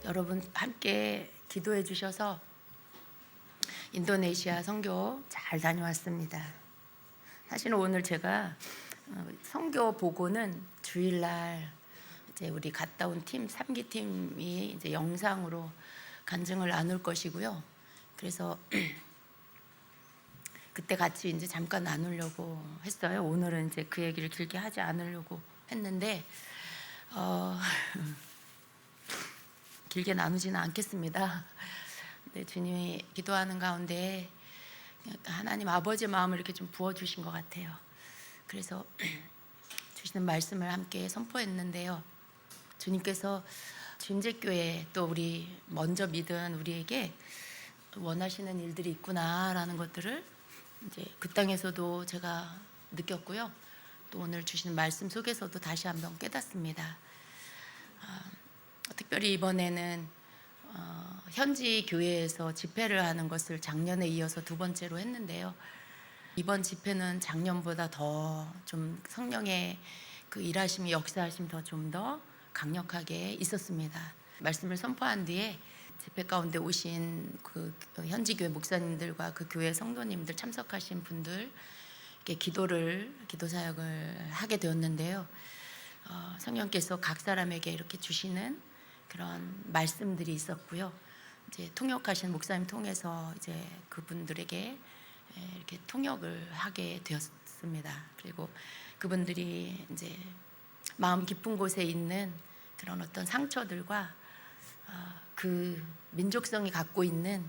여러분 함께 기도해 주셔서 인도네시아 선교 잘 다녀왔습니다. 사실은 오늘 제가 선교 보고는 주일날 이제 우리 갔다 온 팀 3기 팀이 이제 영상으로 간증을 나눌 것이고요. 그래서 그때 같이 이제 잠깐 나누려고 했어요. 오늘은 이제 그 얘기를 길게 하지 않으려고 했는데 길게 나누지는 않겠습니다. 근데 주님이 기도하는 가운데 하나님 아버지의 마음을 이렇게 좀 부어주신 것 같아요. 그래서 주시는 말씀을 함께 선포했는데요. 주님께서 준재교회 또 우리 먼저 믿은 우리에게 원하시는 일들이 있구나라는 것들을 이제 그 땅에서도 제가 느꼈고요. 또 오늘 주시는 말씀 속에서도 다시 한번 깨닫습니다. 특별히 이번에는 현지 교회에서 집회를 하는 것을 작년에 이어서 두 번째로 했는데요. 이번 집회는 작년보다 더 좀 성령의 그 일하심이 역사하심 더 좀 더 강력하게 있었습니다. 말씀을 선포한 뒤에 집회 가운데 오신 그 현지 교회 목사님들과 그 교회 성도님들 참석하신 분들 기도 사역을 하게 되었는데요. 성령께서 각 사람에게 이렇게 주시는 그런 말씀들이 있었고요. 이제 통역하신 목사님 통해서 이제 그분들에게 이렇게 통역을 하게 되었습니다. 그리고 그분들이 이제 마음 깊은 곳에 있는 그런 어떤 상처들과 그 민족성이 갖고 있는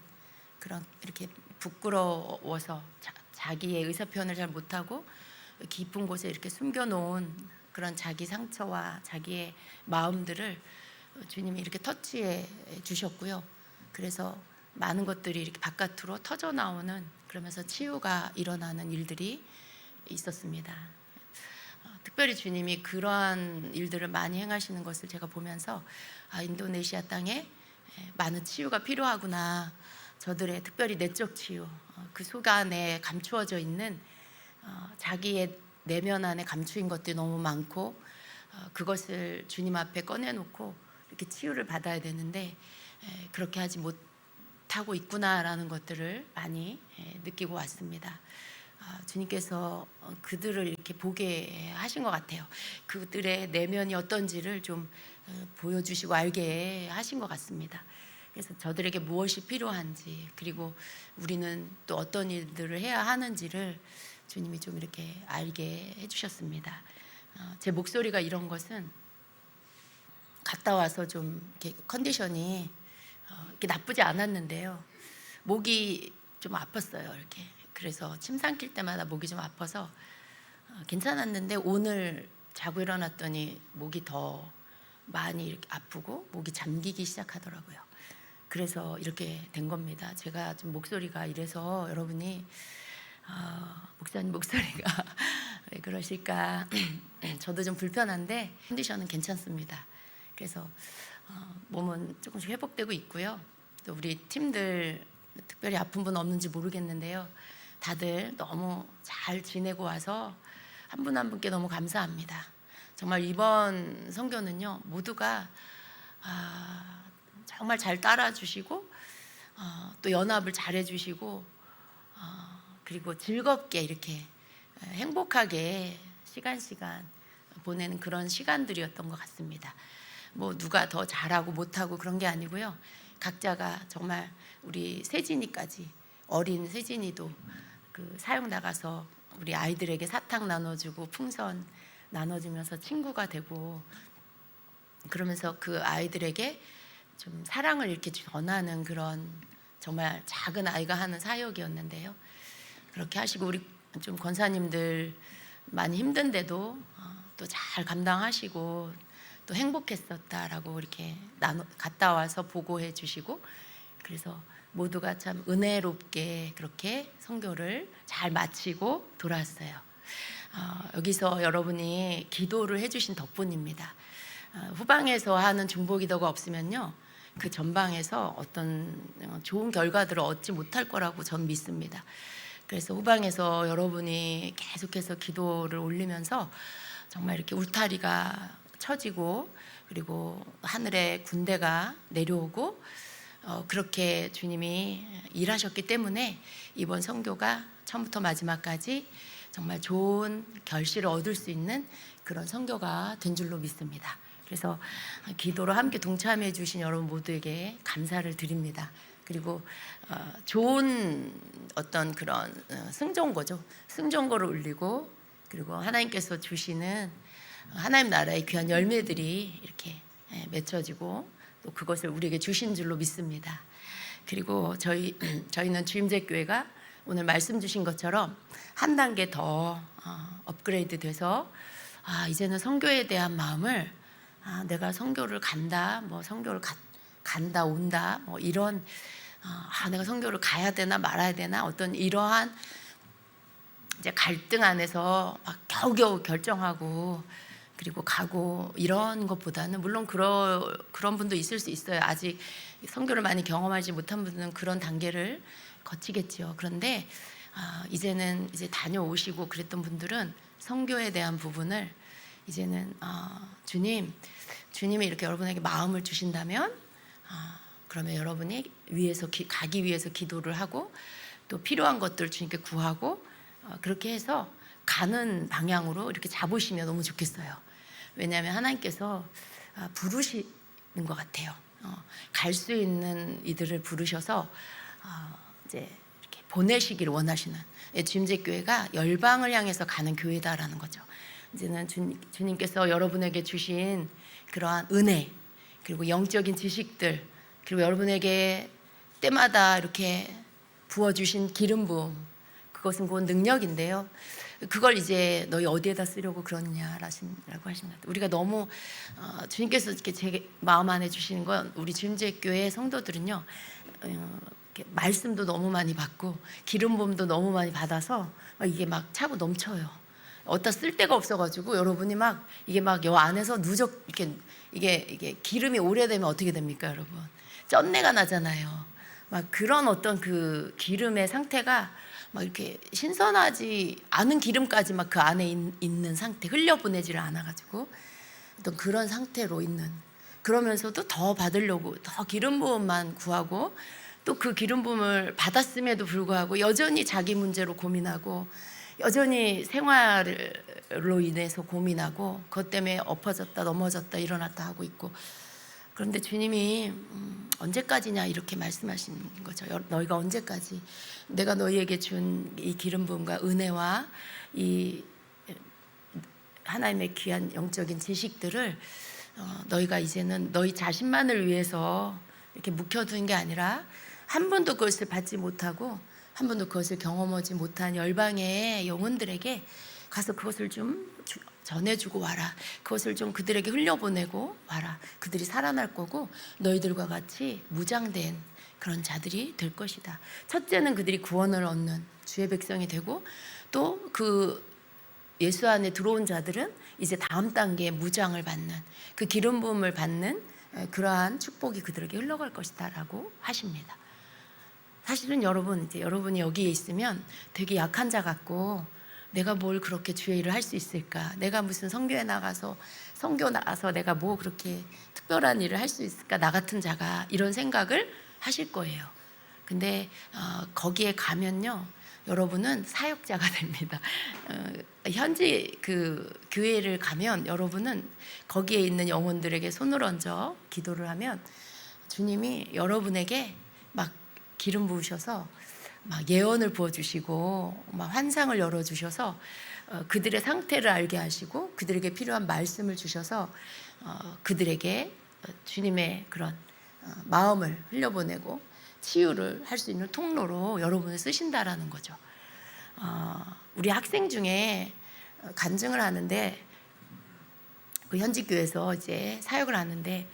그런 이렇게 부끄러워서 자기의 의사 표현을 잘 못하고 깊은 곳에 이렇게 숨겨놓은 그런 자기 상처와 자기의 마음들을 주님이 이렇게 터치해 주셨고요. 그래서 많은 것들이 이렇게 바깥으로 터져 나오는, 그러면서 치유가 일어나는 일들이 있었습니다. 특별히 주님이 그러한 일들을 많이 행하시는 것을 제가 보면서 인도네시아 땅에 많은 치유가 필요하구나. 저들의 특별히 내적 치유, 그 속 안에 감추어져 있는 자기의 내면 안에 감추인 것들이 너무 많고 그것을 주님 앞에 꺼내놓고 이렇게 치유를 받아야 되는데 그렇게 하지 못하고 있구나라는 것들을 많이 느끼고 왔습니다. 주님께서 그들을 이렇게 보게 하신 것 같아요. 그들의 내면이 어떤지를 좀 보여주시고 알게 하신 것 같습니다. 그래서 저들에게 무엇이 필요한지, 그리고 우리는 또 어떤 일들을 해야 하는지를 주님이 좀 이렇게 알게 해주셨습니다. 제 목소리가 이런 것은 갔다 와서 좀 이렇게 컨디션이 이렇게 나쁘지 않았는데요. 목이 좀 아팠어요. 이렇게. 그래서 침 삼킬 때마다 목이 좀 아파서 괜찮았는데 오늘 자고 일어났더니 목이 더 많이 이렇게 아프고 목이 잠기기 시작하더라고요. 그래서 이렇게 된 겁니다. 제가 좀 목소리가 이래서 여러분이 목사님 목소리가 왜 그러실까 저도 좀 불편한데 컨디션은 괜찮습니다. 그래서 몸은 조금씩 회복되고 있고요. 또 우리 팀들 특별히 아픈 분 없는지 모르겠는데요. 다들 너무 잘 지내고 와서 한 분 한 분께 너무 감사합니다. 정말 이번 선교는요, 모두가 정말 잘 따라주시고 또 연합을 잘 해주시고 그리고 즐겁게 이렇게 행복하게 시간 보내는 그런 시간들이었던 것 같습니다. 뭐 누가 더 잘하고 못하고 그런 게 아니고요. 각자가 정말 우리 세진이까지, 어린 세진이도 그 사역 나가서 우리 아이들에게 사탕 나눠주고 풍선 나눠주면서 친구가 되고, 그러면서 그 아이들에게 좀 사랑을 이렇게 전하는 그런 정말 작은 아이가 하는 사역이었는데요. 그렇게 하시고 우리 좀 권사님들 많이 힘든데도 또 잘 감당하시고 또 행복했었다라고 이렇게 갔다 와서 보고해 주시고, 그래서 모두가 참 은혜롭게 그렇게 선교를 잘 마치고 돌아왔어요. 여기서 여러분이 기도를 해주신 덕분입니다. 후방에서 하는 중보기도가 없으면요, 그 전방에서 어떤 좋은 결과들을 얻지 못할 거라고 전 믿습니다. 그래서 후방에서 여러분이 계속해서 기도를 올리면서 정말 이렇게 울타리가 쳐지고 그리고 하늘에 군대가 내려오고 그렇게 주님이 일하셨기 때문에 이번 선교가 처음부터 마지막까지 정말 좋은 결실을 얻을 수 있는 그런 선교가 된 줄로 믿습니다. 그래서 기도로 함께 동참해 주신 여러분 모두에게 감사를 드립니다. 그리고 좋은 어떤 그런 승전거죠. 승전거를 올리고 그리고 하나님께서 주시는 하나님 나라의 귀한 열매들이 이렇게 맺혀지고 또 그것을 우리에게 주신 줄로 믿습니다. 그리고 저희는 주임제교회가 오늘 말씀 주신 것처럼 한 단계 더 업그레이드 돼서 이제는 선교에 대한 마음을 내가 선교를 간다, 뭐 선교를 간다 온다, 뭐 이런 내가 선교를 가야 되나 말아야 되나 어떤 이러한 이제 갈등 안에서 막 겨우겨우 결정하고 그리고 가고 이런 것보다는 물론 그런 분도 있을 수 있어요. 아직 선교를 많이 경험하지 못한 분들은 그런 단계를 거치겠죠. 그런데 이제는 이제 다녀오시고 그랬던 분들은 선교에 대한 부분을 이제는 주님이 이렇게 여러분에게 마음을 주신다면 그러면 여러분이 가기 위해서 기도를 하고 또 필요한 것들 주님께 구하고 그렇게 해서 가는 방향으로 이렇게 잡으시면 너무 좋겠어요. 왜냐하면 하나님께서 부르시는 것 같아요. 갈 수 있는 이들을 부르셔서 이제 이렇게 보내시기를 원하시는 주임제교회가 열방을 향해서 가는 교회다라는 거죠. 이제는 주님께서 여러분에게 주신 그러한 은혜 그리고 영적인 지식들 그리고 여러분에게 때마다 이렇게 부어주신 기름 부음 그것은 곧 능력인데요. 그걸 이제 너희 어디에다 쓰려고 그러느냐라고 하십니다. 우리가 너무 주님께서 이렇게 제 마음 안에 주시는 건 우리 주임제교회 성도들은요 말씀도 너무 많이 받고 기름 부음도 너무 많이 받아서 이게 막 차고 넘쳐요. 어디다 쓸 데가 없어가지고 여러분이 막 이게 막 요 안에서 누적 이게 기름이 오래되면 어떻게 됩니까, 여러분? 쩐내가 나잖아요. 막 그런 어떤 그 기름의 상태가 막 이렇게 신선하지 않은 기름까지 막 그 안에 있는 상태, 흘려보내지를 않아가지고 어떤 그런 상태로 있는 그러면서도 더 받으려고 더 기름 부음만 구하고 또 그 기름 부음을 받았음에도 불구하고 여전히 자기 문제로 고민하고 여전히 생활로 인해서 고민하고 그것 때문에 엎어졌다 넘어졌다 일어났다 하고 있고 그런데 주님이 언제까지냐 이렇게 말씀하시는 거죠. 너희가 언제까지 내가 너희에게 준 이 기름 부음과 은혜와 이 하나님의 귀한 영적인 지식들을 너희가 이제는 너희 자신만을 위해서 이렇게 묵혀두는 게 아니라 한 번도 그것을 받지 못하고 한 번도 그것을 경험하지 못한 열방의 영혼들에게 가서 그것을 좀 전해주고 와라. 그것을 좀 그들에게 흘려보내고 와라. 그들이 살아날 거고 너희들과 같이 무장된 그런 자들이 될 것이다. 첫째는 그들이 구원을 얻는 주의 백성이 되고 또 그 예수 안에 들어온 자들은 이제 다음 단계의 무장을 받는 그 기름 부음을 받는 그러한 축복이 그들에게 흘러갈 것이다라고 하십니다. 사실은 이제 여러분이 여기에 있으면 되게 약한 자 같고 내가 뭘 그렇게 주의 일을 할 수 있을까? 내가 무슨 선교 나가서 내가 뭐 그렇게 특별한 일을 할 수 있을까? 나 같은 자가 이런 생각을 하실 거예요. 근데 거기에 가면요, 여러분은 사역자가 됩니다. 현지 그 교회를 가면 여러분은 거기에 있는 영혼들에게 손을 얹어 기도를 하면 주님이 여러분에게 막 기름 부으셔서 막 예언을 부어주시고 막 환상을 열어주셔서 그들의 상태를 알게 하시고 그들에게 필요한 말씀을 주셔서 그들에게 주님의 그런 마음을 흘려보내고 치유를 할 수 있는 통로로 여러분을 쓰신다라는 거죠. 우리 학생 중에 간증을 하는데 그 현지교회에서 이제 사역을 하는데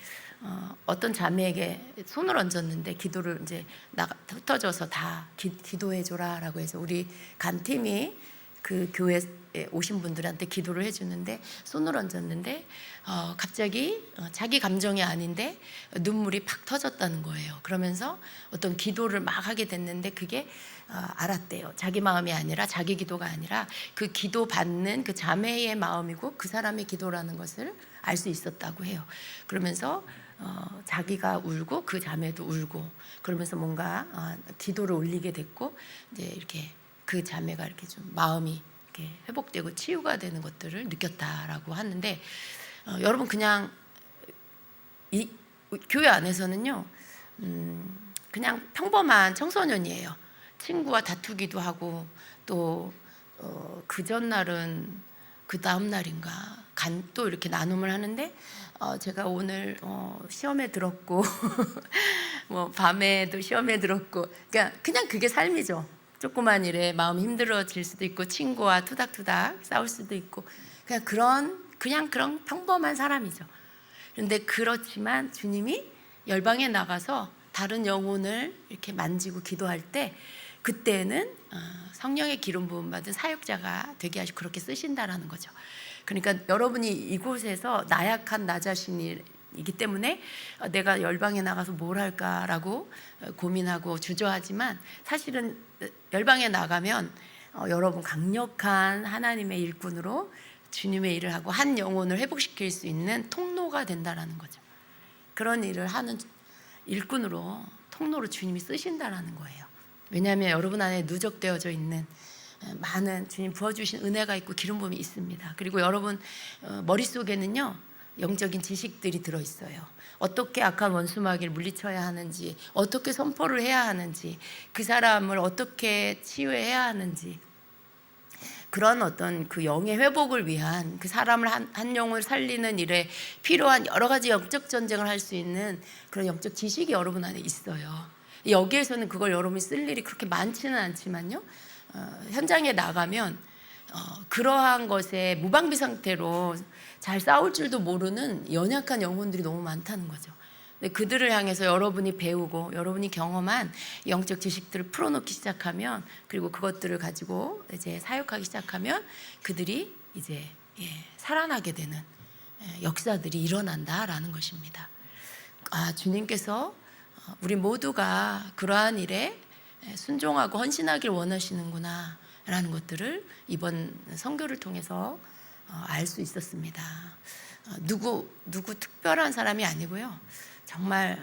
어떤 자매에게 손을 얹었는데 기도를 이제 흩어져서 다 기도해줘라라고 해서 우리 간 팀이 그 교회에 오신 분들한테 기도를 해주는데 손을 얹었는데 갑자기 자기 감정이 아닌데 눈물이 팍 터졌다는 거예요. 그러면서 어떤 기도를 막 하게 됐는데 그게 알았대요. 자기 마음이 아니라 자기 기도가 아니라 그 기도 받는 그 자매의 마음이고 그 사람의 기도라는 것을 알 수 있었다고 해요. 그러면서 자기가 울고 그 자매도 울고 그러면서 뭔가 기도를 올리게 됐고 이제 이렇게 그 자매가 이렇게 좀 마음이 이렇게 회복되고 치유가 되는 것들을 느꼈다라고 하는데 여러분 그냥 이 교회 안에서는요 그냥 평범한 청소년이에요. 친구와 다투기도 하고 또 그 전날은 그 다음 날인가 또 이렇게 나눔을 하는데 제가 오늘 시험에 들었고 뭐 밤에도 시험에 들었고 그냥 그게 삶이죠. 조그만 일에 마음이 힘들어질 수도 있고 친구와 투닥투닥 싸울 수도 있고 그냥 그런 평범한 사람이죠. 그런데 그렇지만 주님이 열방에 나가서 다른 영혼을 이렇게 만지고 기도할 때 그때는 성령의 기름 부음 받은 사역자가 되게 하시고 그렇게 쓰신다라는 거죠. 그러니까 여러분이 이곳에서 나약한 나 자신이기 때문에 내가 열방에 나가서 뭘 할까라고 고민하고 주저하지만 사실은 열방에 나가면 여러분 강력한 하나님의 일꾼으로 주님의 일을 하고 한 영혼을 회복시킬 수 있는 통로가 된다라는 거죠. 그런 일을 하는 일꾼으로 통로로 주님이 쓰신다라는 거예요. 왜냐하면 여러분 안에 누적되어져 있는 많은 주님 부어주신 은혜가 있고 기름 부음이 있습니다. 그리고 여러분 머릿속에는요 영적인 지식들이 들어있어요. 어떻게 악한 원수마귀를 물리쳐야 하는지, 어떻게 선포를 해야 하는지, 그 사람을 어떻게 치유해야 하는지, 그런 어떤 그 영의 회복을 위한 그 사람을 한 영을 살리는 일에 필요한 여러 가지 영적 전쟁을 할 수 있는 그런 영적 지식이 여러분 안에 있어요. 여기에서는 그걸 여러분이 쓸 일이 그렇게 많지는 않지만요 현장에 나가면 그러한 것에 무방비 상태로 잘 싸울 줄도 모르는 연약한 영혼들이 너무 많다는 거죠. 근데 그들을 향해서 여러분이 배우고 여러분이 경험한 영적 지식들을 풀어놓기 시작하면 그리고 그것들을 가지고 이제 사역하기 시작하면 그들이 이제 살아나게 되는 역사들이 일어난다라는 것입니다. 주님께서 우리 모두가 그러한 일에 순종하고 헌신하길 원하시는구나 라는 것들을 이번 선교를 통해서 알 수 있었습니다. 누구 특별한 사람이 아니고요. 정말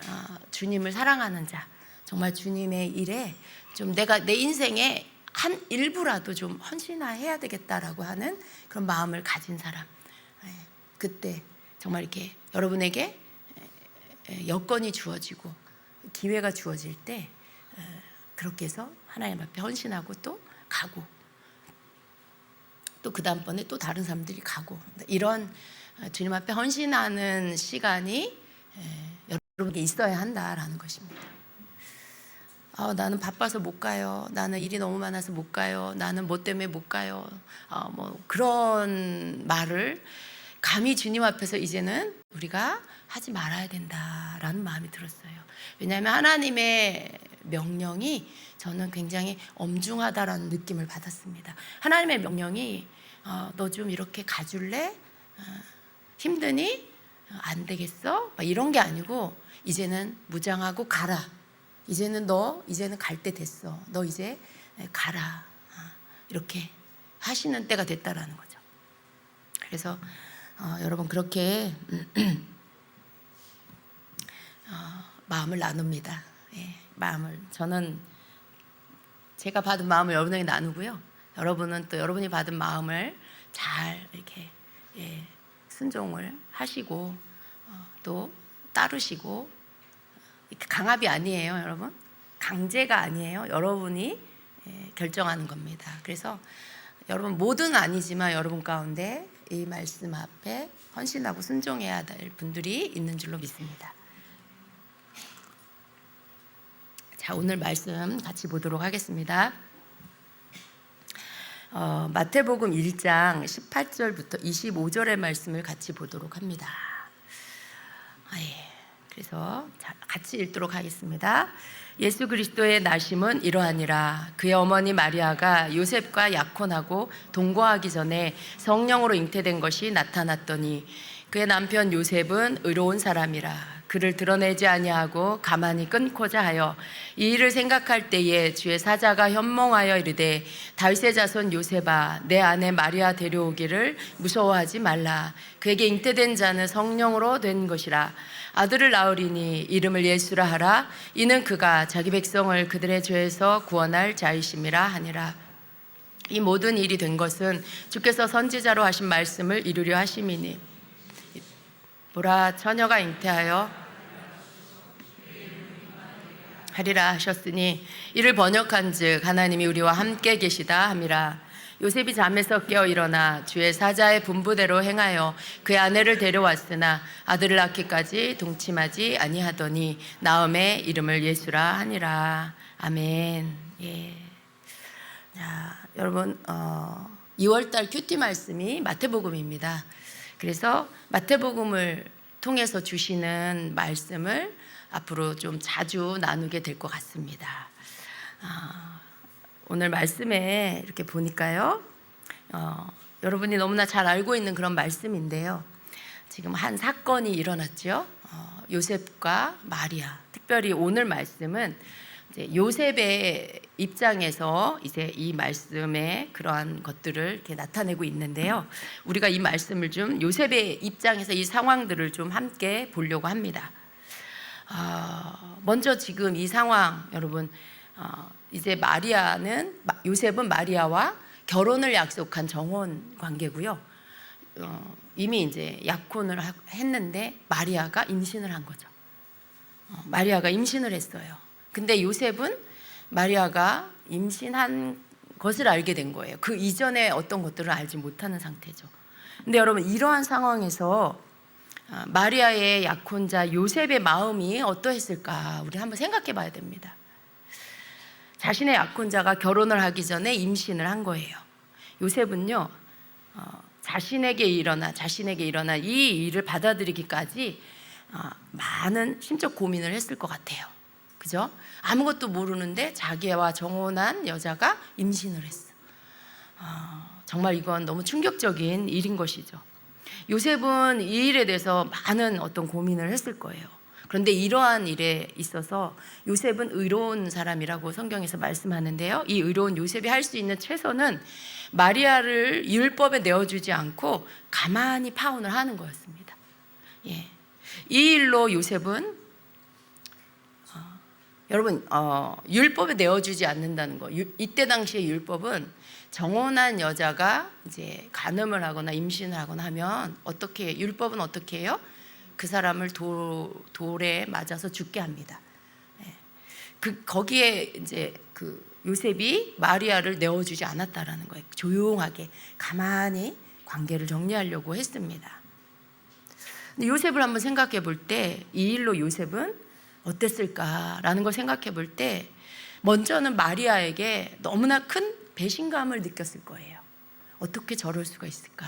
주님을 사랑하는 자, 정말 주님의 일에 좀 내가 내 인생의 한 일부라도 좀 헌신해야 되겠다라고 하는 그런 마음을 가진 사람. 그때 정말 이렇게 여러분에게 여건이 주어지고 기회가 주어질 때 그렇게 해서 하나님 앞에 헌신하고 또 가고 또 그 다음번에 또 다른 사람들이 가고 이런 주님 앞에 헌신하는 시간이 여러분에게 있어야 한다라는 것입니다. 나는 바빠서 못 가요. 나는 일이 너무 많아서 못 가요. 나는 뭐 때문에 못 가요. 뭐 그런 말을 감히 주님 앞에서 이제는 우리가 하지 말아야 된다라는 마음이 들었어요. 왜냐하면 하나님의 명령이 저는 굉장히 엄중하다라는 느낌을 받았습니다. 하나님의 명령이 너 좀 이렇게 가줄래? 힘드니? 안 되겠어? 이런 게 아니고 이제는 무장하고 가라. 이제는 갈 때 됐어. 너 이제 가라. 이렇게 하시는 때가 됐다라는 거죠. 그래서 여러분 그렇게 마음을 나눕니다. 저는 제가 받은 마음을 여러분에게 나누고요. 여러분은 또 여러분이 받은 마음을 잘 이렇게 순종을 하시고 또 따르시고 강압이 아니에요, 여러분. 강제가 아니에요. 여러분이 결정하는 겁니다. 그래서 여러분 모두는 아니지만 여러분 가운데 이 말씀 앞에 헌신하고 순종해야 될 분들이 있는 줄로 믿습니다. 자, 오늘 말씀 같이 보도록 하겠습니다. 마태복음 1장 18절부터 25절의 말씀을 같이 보도록 합니다. 그래서 같이 읽도록 하겠습니다. 예수 그리스도의 나심은 이러하니라. 그의 어머니 마리아가 요셉과 약혼하고 동거하기 전에 성령으로 잉태된 것이 나타났더니 그의 남편 요셉은 의로운 사람이라. 그를 드러내지 아니하고 가만히 끊고자 하여 이 일을 생각할 때에 주의 사자가 현몽하여 이르되 다윗의 자손 요셉아 내 아내 마리아 데려오기를 무서워하지 말라. 그에게 잉태된 자는 성령으로 된 것이라. 아들을 낳으리니 이름을 예수라 하라. 이는 그가 자기 백성을 그들의 죄에서 구원할 자이심이라 하니라. 이 모든 일이 된 것은 주께서 선지자로 하신 말씀을 이루려 하심이니 보라 처녀가 잉태하여 하리라 하셨으니 이를 번역한즉 하나님이 우리와 함께 계시다 함이라. 요셉이 잠에서 깨어 일어나 주의 사자의 분부대로 행하여 그의 아내를 데려왔으나 아들을 낳기까지 동침하지 아니하더니 나음의 이름을 예수라 하니라. 아멘. 예. 자, 여러분 2월달 큐티 말씀이 마태복음입니다. 그래서 마태복음을 통해서 주시는 말씀을 앞으로 좀 자주 나누게 될 것 같습니다. 오늘 말씀에 이렇게 보니까요, 여러분이 너무나 잘 알고 있는 그런 말씀인데요. 지금 한 사건이 일어났죠. 요셉과 마리아. 특별히 오늘 말씀은 이제 요셉의 입장에서 이제 이 말씀의 그러한 것들을 이렇게 나타내고 있는데요. 우리가 이 말씀을 좀 요셉의 입장에서 이 상황들을 좀 함께 보려고 합니다. 먼저 지금 이 상황 여러분 이제 요셉은 마리아와 결혼을 약속한 정혼 관계고요. 이미 이제 약혼을 했는데 마리아가 임신을 한 거죠. 마리아가 임신을 했어요. 근데 요셉은 마리아가 임신한 것을 알게 된 거예요. 그 이전에 어떤 것들을 알지 못하는 상태죠. 근데 여러분 이러한 상황에서 마리아의 약혼자 요셉의 마음이 어떠했을까 우리 한번 생각해 봐야 됩니다. 자신의 약혼자가 결혼을 하기 전에 임신을 한 거예요. 요셉은요 자신에게 일어나 이 일을 받아들이기까지 많은 심적 고민을 했을 것 같아요. 그죠? 아무것도 모르는데 자기와 정혼한 여자가 임신을 했어. 정말 이건 너무 충격적인 일인 것이죠. 요셉은 이 일에 대해서 많은 어떤 고민을 했을 거예요. 그런데 이러한 일에 있어서 요셉은 의로운 사람이라고 성경에서 말씀하는데요. 이 의로운 요셉이 할 수 있는 최선은 마리아를 율법에 내어주지 않고 가만히 파혼을 하는 거였습니다. 예. 이 일로 요셉은 여러분 율법에 내어주지 않는다는 거. 이때 당시의 율법은 정혼한 여자가 이제 간음을 하거나 임신을 하거나 하면 율법은 어떻게 해요? 그 사람을 돌에 맞아서 죽게 합니다. 거기에 이제 그 요셉이 마리아를 내어주지 않았다라는 거예요. 조용하게 가만히 관계를 정리하려고 했습니다. 근데 요셉을 한번 생각해 볼 때 이 일로 요셉은 어땠을까라는 걸 생각해 볼 때 먼저는 마리아에게 너무나 큰 배신감을 느꼈을 거예요. 어떻게 저럴 수가 있을까?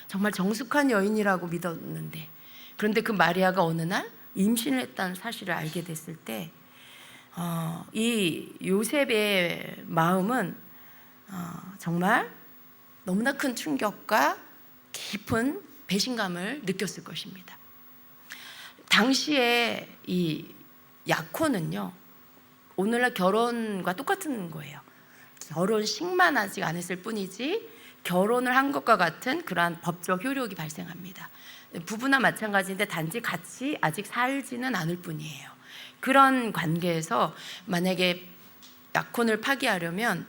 정말 정숙한 여인이라고 믿었는데 그런데 그 마리아가 어느 날 임신을 했다는 사실을 알게 됐을 때 이 요셉의 마음은 정말 너무나 큰 충격과 깊은 배신감을 느꼈을 것입니다. 당시에 이 약혼은요 오늘날 결혼과 똑같은 거예요. 결혼식만 아직 안 했을 뿐이지 결혼을 한 것과 같은 그러한 법적 효력이 발생합니다. 부부나 마찬가지인데 단지 같이 아직 살지는 않을 뿐이에요. 그런 관계에서 만약에 약혼을 파기하려면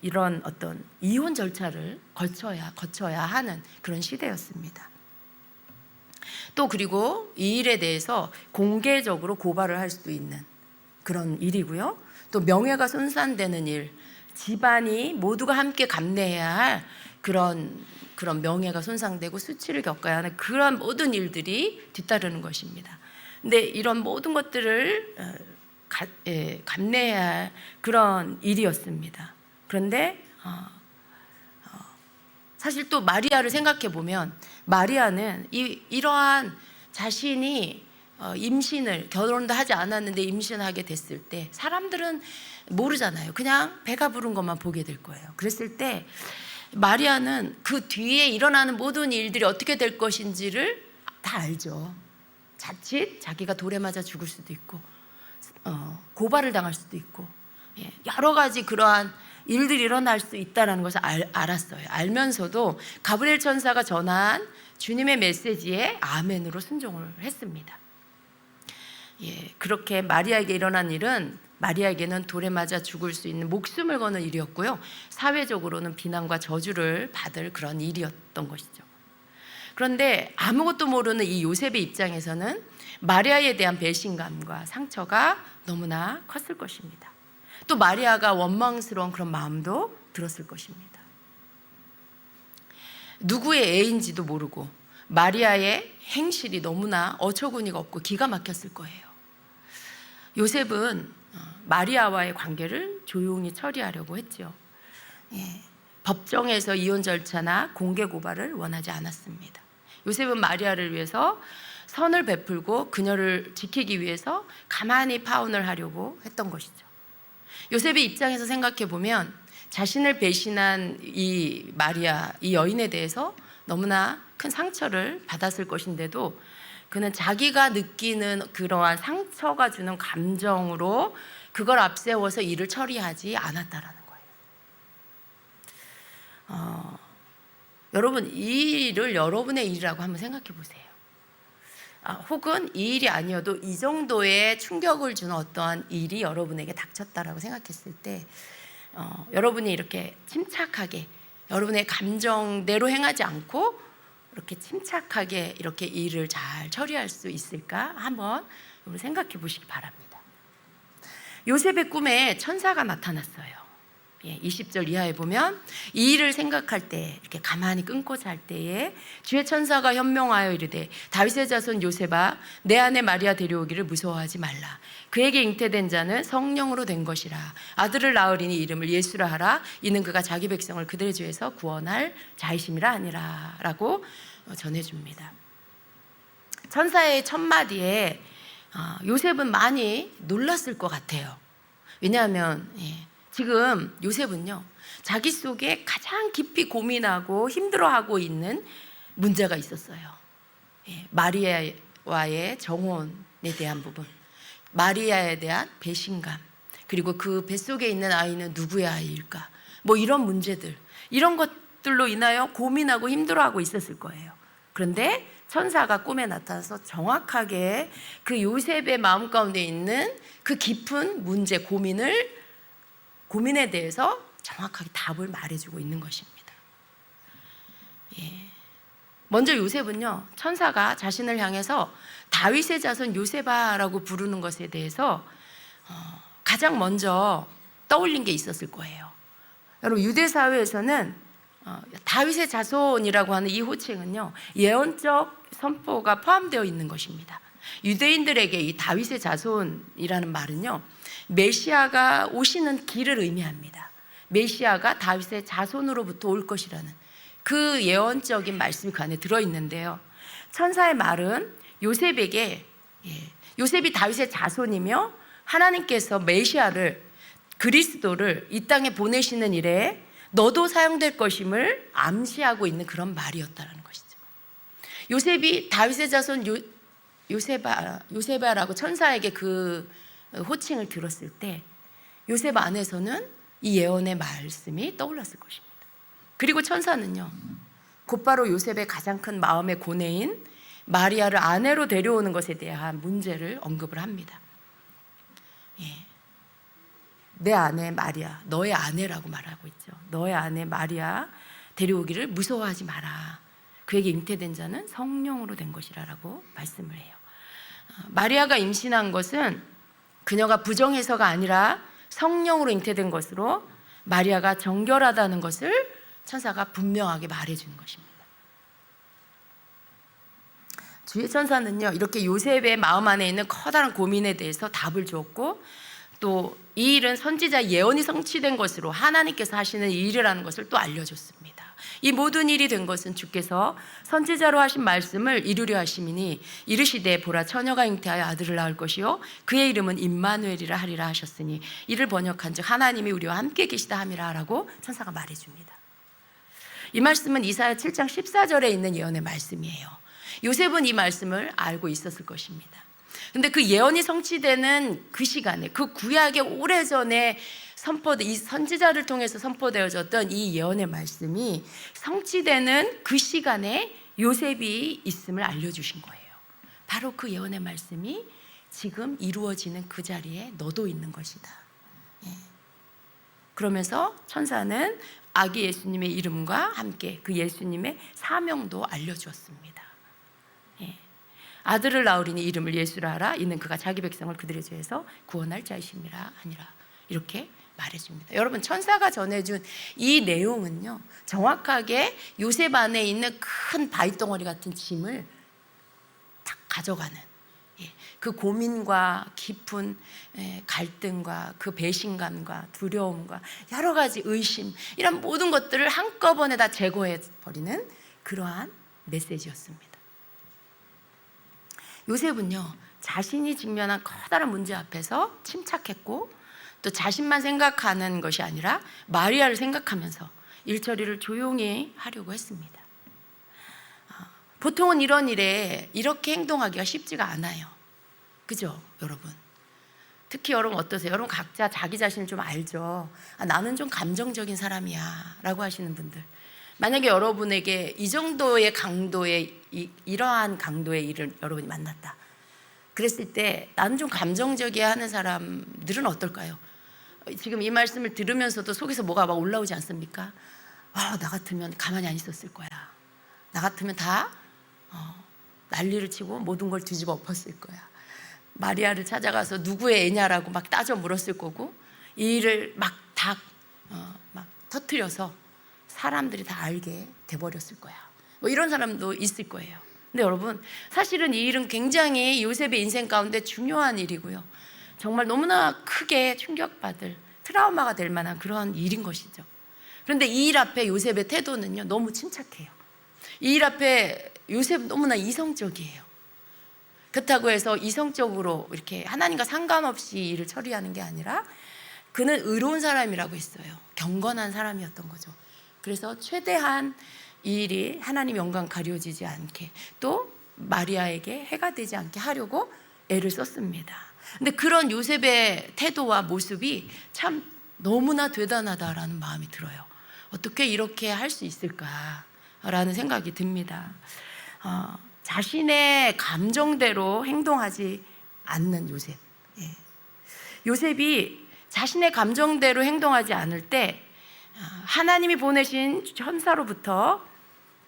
이런 어떤 이혼 절차를 거쳐야 하는 그런 시대였습니다. 또 그리고 이 일에 대해서 공개적으로 고발을 할 수도 있는 그런 일이고요. 또 명예가 손상되는 일, 집안이 모두가 함께 감내해야 할 그런 명예가 손상되고 수치를 겪어야 하는 그런 모든 일들이 뒤따르는 것입니다. 근데 이런 모든 것들을 감내해야 할 그런 일이었습니다. 그런데 사실 또 마리아를 생각해 보면 마리아는 이러한 자신이 임신을, 결혼도 하지 않았는데 임신하게 됐을 때 사람들은 모르잖아요. 그냥 배가 부른 것만 보게 될 거예요. 그랬을 때 마리아는 그 뒤에 일어나는 모든 일들이 어떻게 될 것인지를 다 알죠. 자칫 자기가 돌에 맞아 죽을 수도 있고 고발을 당할 수도 있고 여러 가지 그러한 일들이 일어날 수 있다는 것을 알았어요. 알면서도 가브리엘 천사가 전한 주님의 메시지에 아멘으로 순종을 했습니다. 그렇게 마리아에게 일어난 일은 마리아에게는 돌에 맞아 죽을 수 있는 목숨을 거는 일이었고요. 사회적으로는 비난과 저주를 받을 그런 일이었던 것이죠. 그런데 아무것도 모르는 이 요셉의 입장에서는 마리아에 대한 배신감과 상처가 너무나 컸을 것입니다. 또 마리아가 원망스러운 그런 마음도 들었을 것입니다. 누구의 애인지도 모르고 마리아의 행실이 너무나 어처구니가 없고 기가 막혔을 거예요. 요셉은 마리아와의 관계를 조용히 처리하려고 했죠. 법정에서 이혼 절차나 공개 고발을 원하지 않았습니다. 요셉은 마리아를 위해서 선을 베풀고 그녀를 지키기 위해서 가만히 파혼을 하려고 했던 것이죠. 요셉의 입장에서 생각해 보면 자신을 배신한 이 마리아, 이 여인에 대해서 너무나 큰 상처를 받았을 것인데도 그는 자기가 느끼는 그러한 상처가 주는 감정으로 그걸 앞세워서 일을 처리하지 않았다라는 거예요. 여러분, 이 일을 여러분의 일이라고 한번 생각해 보세요. 혹은 이 일이 아니어도 이 정도의 충격을 주는 어떠한 일이 여러분에게 닥쳤다라고 생각했을 때 여러분이 이렇게 침착하게 여러분의 감정대로 행하지 않고 이렇게 침착하게 이렇게 일을 잘 처리할 수 있을까 한번 여러분 생각해 보시기 바랍니다. 요셉의 꿈에 천사가 나타났어요. 20절 이하에 보면 이 일을 생각할 때 이렇게 가만히 끊고 잘 때에 주의 천사가 현명하여 이르되 다윗의 자손 요셉아 내 아내 마리아 데려오기를 무서워하지 말라. 그에게 잉태된 자는 성령으로 된 것이라. 아들을 낳으리니 이름을 예수라 하라. 이는 그가 자기 백성을 그들의 죄에서 구원할 자이심이라 하니라 라고 전해줍니다. 천사의 첫마디에 요셉은 많이 놀랐을 것 같아요. 왜냐하면 지금 요셉은요 자기 속에 가장 깊이 고민하고 힘들어하고 있는 문제가 있었어요. 마리아와의 정혼에 대한 부분, 마리아에 대한 배신감, 그리고 그 뱃속에 있는 아이는 누구의 아이일까, 뭐 이런 문제들, 이런 것들로 인하여 고민하고 힘들어하고 있었을 거예요. 그런데 천사가 꿈에 나타나서 정확하게 그 요셉의 마음 가운데 있는 그 깊은 문제, 고민에 대해서 정확하게 답을 말해주고 있는 것입니다. 먼저 요셉은요, 천사가 자신을 향해서 다윗의 자손 요셉아라고 부르는 것에 대해서 가장 먼저 떠올린 게 있었을 거예요. 여러분, 유대 사회에서는 다윗의 자손이라고 하는 이 호칭은요, 예언적 선포가 포함되어 있는 것입니다. 유대인들에게 이 다윗의 자손이라는 말은요, 메시아가 오시는 길을 의미합니다. 메시아가 다윗의 자손으로부터 올 것이라는 그 예언적인 말씀이 그 안에 들어있는데요, 천사의 말은 요셉에게 요셉이 다윗의 자손이며 하나님께서 메시아를, 그리스도를 이 땅에 보내시는 일에 너도 사용될 것임을 암시하고 있는 그런 말이었다는 것이죠. 요셉이 다윗의 자손 요셉아라고 천사에게 그 호칭을 들었을 때 요셉 안에서는 이 예언의 말씀이 떠올랐을 것입니다. 그리고 천사는요, 곧바로 요셉의 가장 큰 마음의 고뇌인 마리아를 아내로 데려오는 것에 대한 문제를 언급을 합니다. 내 아내 마리아, 너의 아내라고 말하고 있죠. 너의 아내 마리아 데려오기를 무서워하지 마라. 그에게 잉태된 자는 성령으로 된 것이라고 말씀을 해요. 마리아가 임신한 것은 그녀가 부정해서가 아니라 성령으로 잉태된 것으로 마리아가 정결하다는 것을 천사가 분명하게 말해주는 것입니다. 주의 천사는요, 이렇게 요셉의 마음 안에 있는 커다란 고민에 대해서 답을 주었고, 또 이 일은 선지자 예언이 성취된 것으로 하나님께서 하시는 일이라는 것을 또 알려줬습니다. 이 모든 일이 된 것은 주께서 선지자로 하신 말씀을 이루려 하심이니 이르시되 보라 처녀가 잉태하여 아들을 낳을 것이요 그의 이름은 임마누엘이라 하리라 하셨으니 이를 번역한즉 하나님이 우리와 함께 계시다 함이라 라고 천사가 말해줍니다. 이 말씀은 이사야 7장 14절에 있는 예언의 말씀이에요. 요셉은 이 말씀을 알고 있었을 것입니다. 근데 그 예언이 성취되는 그 시간에, 그 구약의 오래전에 이 선지자를 통해서 선포되어졌던 이 예언의 말씀이 성취되는 그 시간에 요셉이 있음을 알려주신 거예요. 바로 그 예언의 말씀이 지금 이루어지는 그 자리에 너도 있는 것이다. 그러면서 천사는 아기 예수님의 이름과 함께 그 예수님의 사명도 알려주었습니다. 아들을 낳으리니 이름을 예수라 하라. 이는 그가 자기 백성을 그들의 죄에서 구원할 자이심이라 하니라. 이렇게 말해줍니다. 여러분, 천사가 전해준 이 내용은요, 정확하게 요셉 안에 있는 큰 바위덩어리 같은 짐을 딱 가져가는, 그 고민과 깊은 갈등과 그 배신감과 두려움과 여러 가지 의심, 이런 모든 것들을 한꺼번에 다 제거해버리는 그러한 메시지였습니다. 요셉은요, 자신이 직면한 커다란 문제 앞에서 침착했고, 또 자신만 생각하는 것이 아니라 마리아를 생각하면서 일처리를 조용히 하려고 했습니다. 보통은 이런 일에 이렇게 행동하기가 쉽지가 않아요. 그죠, 여러분? 특히 여러분 어떠세요? 여러분 각자 자기 자신을 좀 알죠? 나는 좀 감정적인 사람이야 라고 하시는 분들, 만약에 여러분에게 이 정도의 강도의 이러한 강도의 일을 여러분이 만났다 그랬을 때 나는 좀 감정적이야 하는 사람들은 어떨까요? 지금 이 말씀을 들으면서도 속에서 뭐가 막 올라오지 않습니까? 나 같으면 가만히 안 있었을 거야. 나 같으면 다 난리를 치고 모든 걸 뒤집어 엎었을 거야. 마리아를 찾아가서 누구의 애냐라고 막 따져 물었을 거고, 이 일을 막 터뜨려서 사람들이 다 알게 돼버렸을 거야. 뭐 이런 사람도 있을 거예요. 근데 여러분, 사실은 이 일은 굉장히 요셉의 인생 가운데 중요한 일이고요, 정말 너무나 크게 충격받을 트라우마가 될 만한 그런 일인 것이죠. 그런데 이 일 앞에 요셉의 태도는요, 너무 침착해요. 이 일 앞에 요셉은 너무나 이성적이에요. 그렇다고 해서 이성적으로 이렇게 하나님과 상관없이 일을 처리하는 게 아니라 그는 의로운 사람이라고 했어요. 경건한 사람이었던 거죠. 그래서 최대한 이 일이 하나님 영광 가려지지 않게, 또 마리아에게 해가 되지 않게 하려고 애를 썼습니다. 근데 그런 요셉의 태도와 모습이 참 너무나 대단하다라는 마음이 들어요. 어떻게 이렇게 할 수 있을까라는 생각이 듭니다. 자신의 감정대로 행동하지 않는 요셉. 요셉이 자신의 감정대로 행동하지 않을 때 하나님이 보내신 천사로부터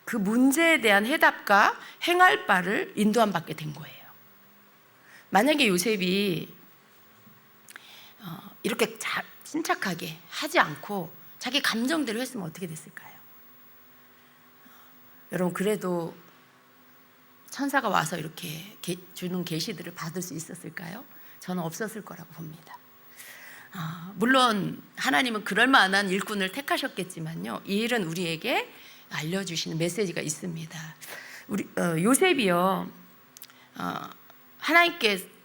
그 문제에 대한 해답과 행할 바를 인도함 받게 된 거예요. 만약에 요셉이 이렇게 침착하게 하지 않고 자기 감정대로 했으면 어떻게 됐을까요? 여러분, 그래도 천사가 와서 이렇게 주는 계시들을 받을 수 있었을까요? 저는 없었을 거라고 봅니다. 물론 하나님은 그럴 만한 일꾼을 택하셨겠지만요, 이 일은 우리에게 알려주시는 메시지가 있습니다. 요셉이요,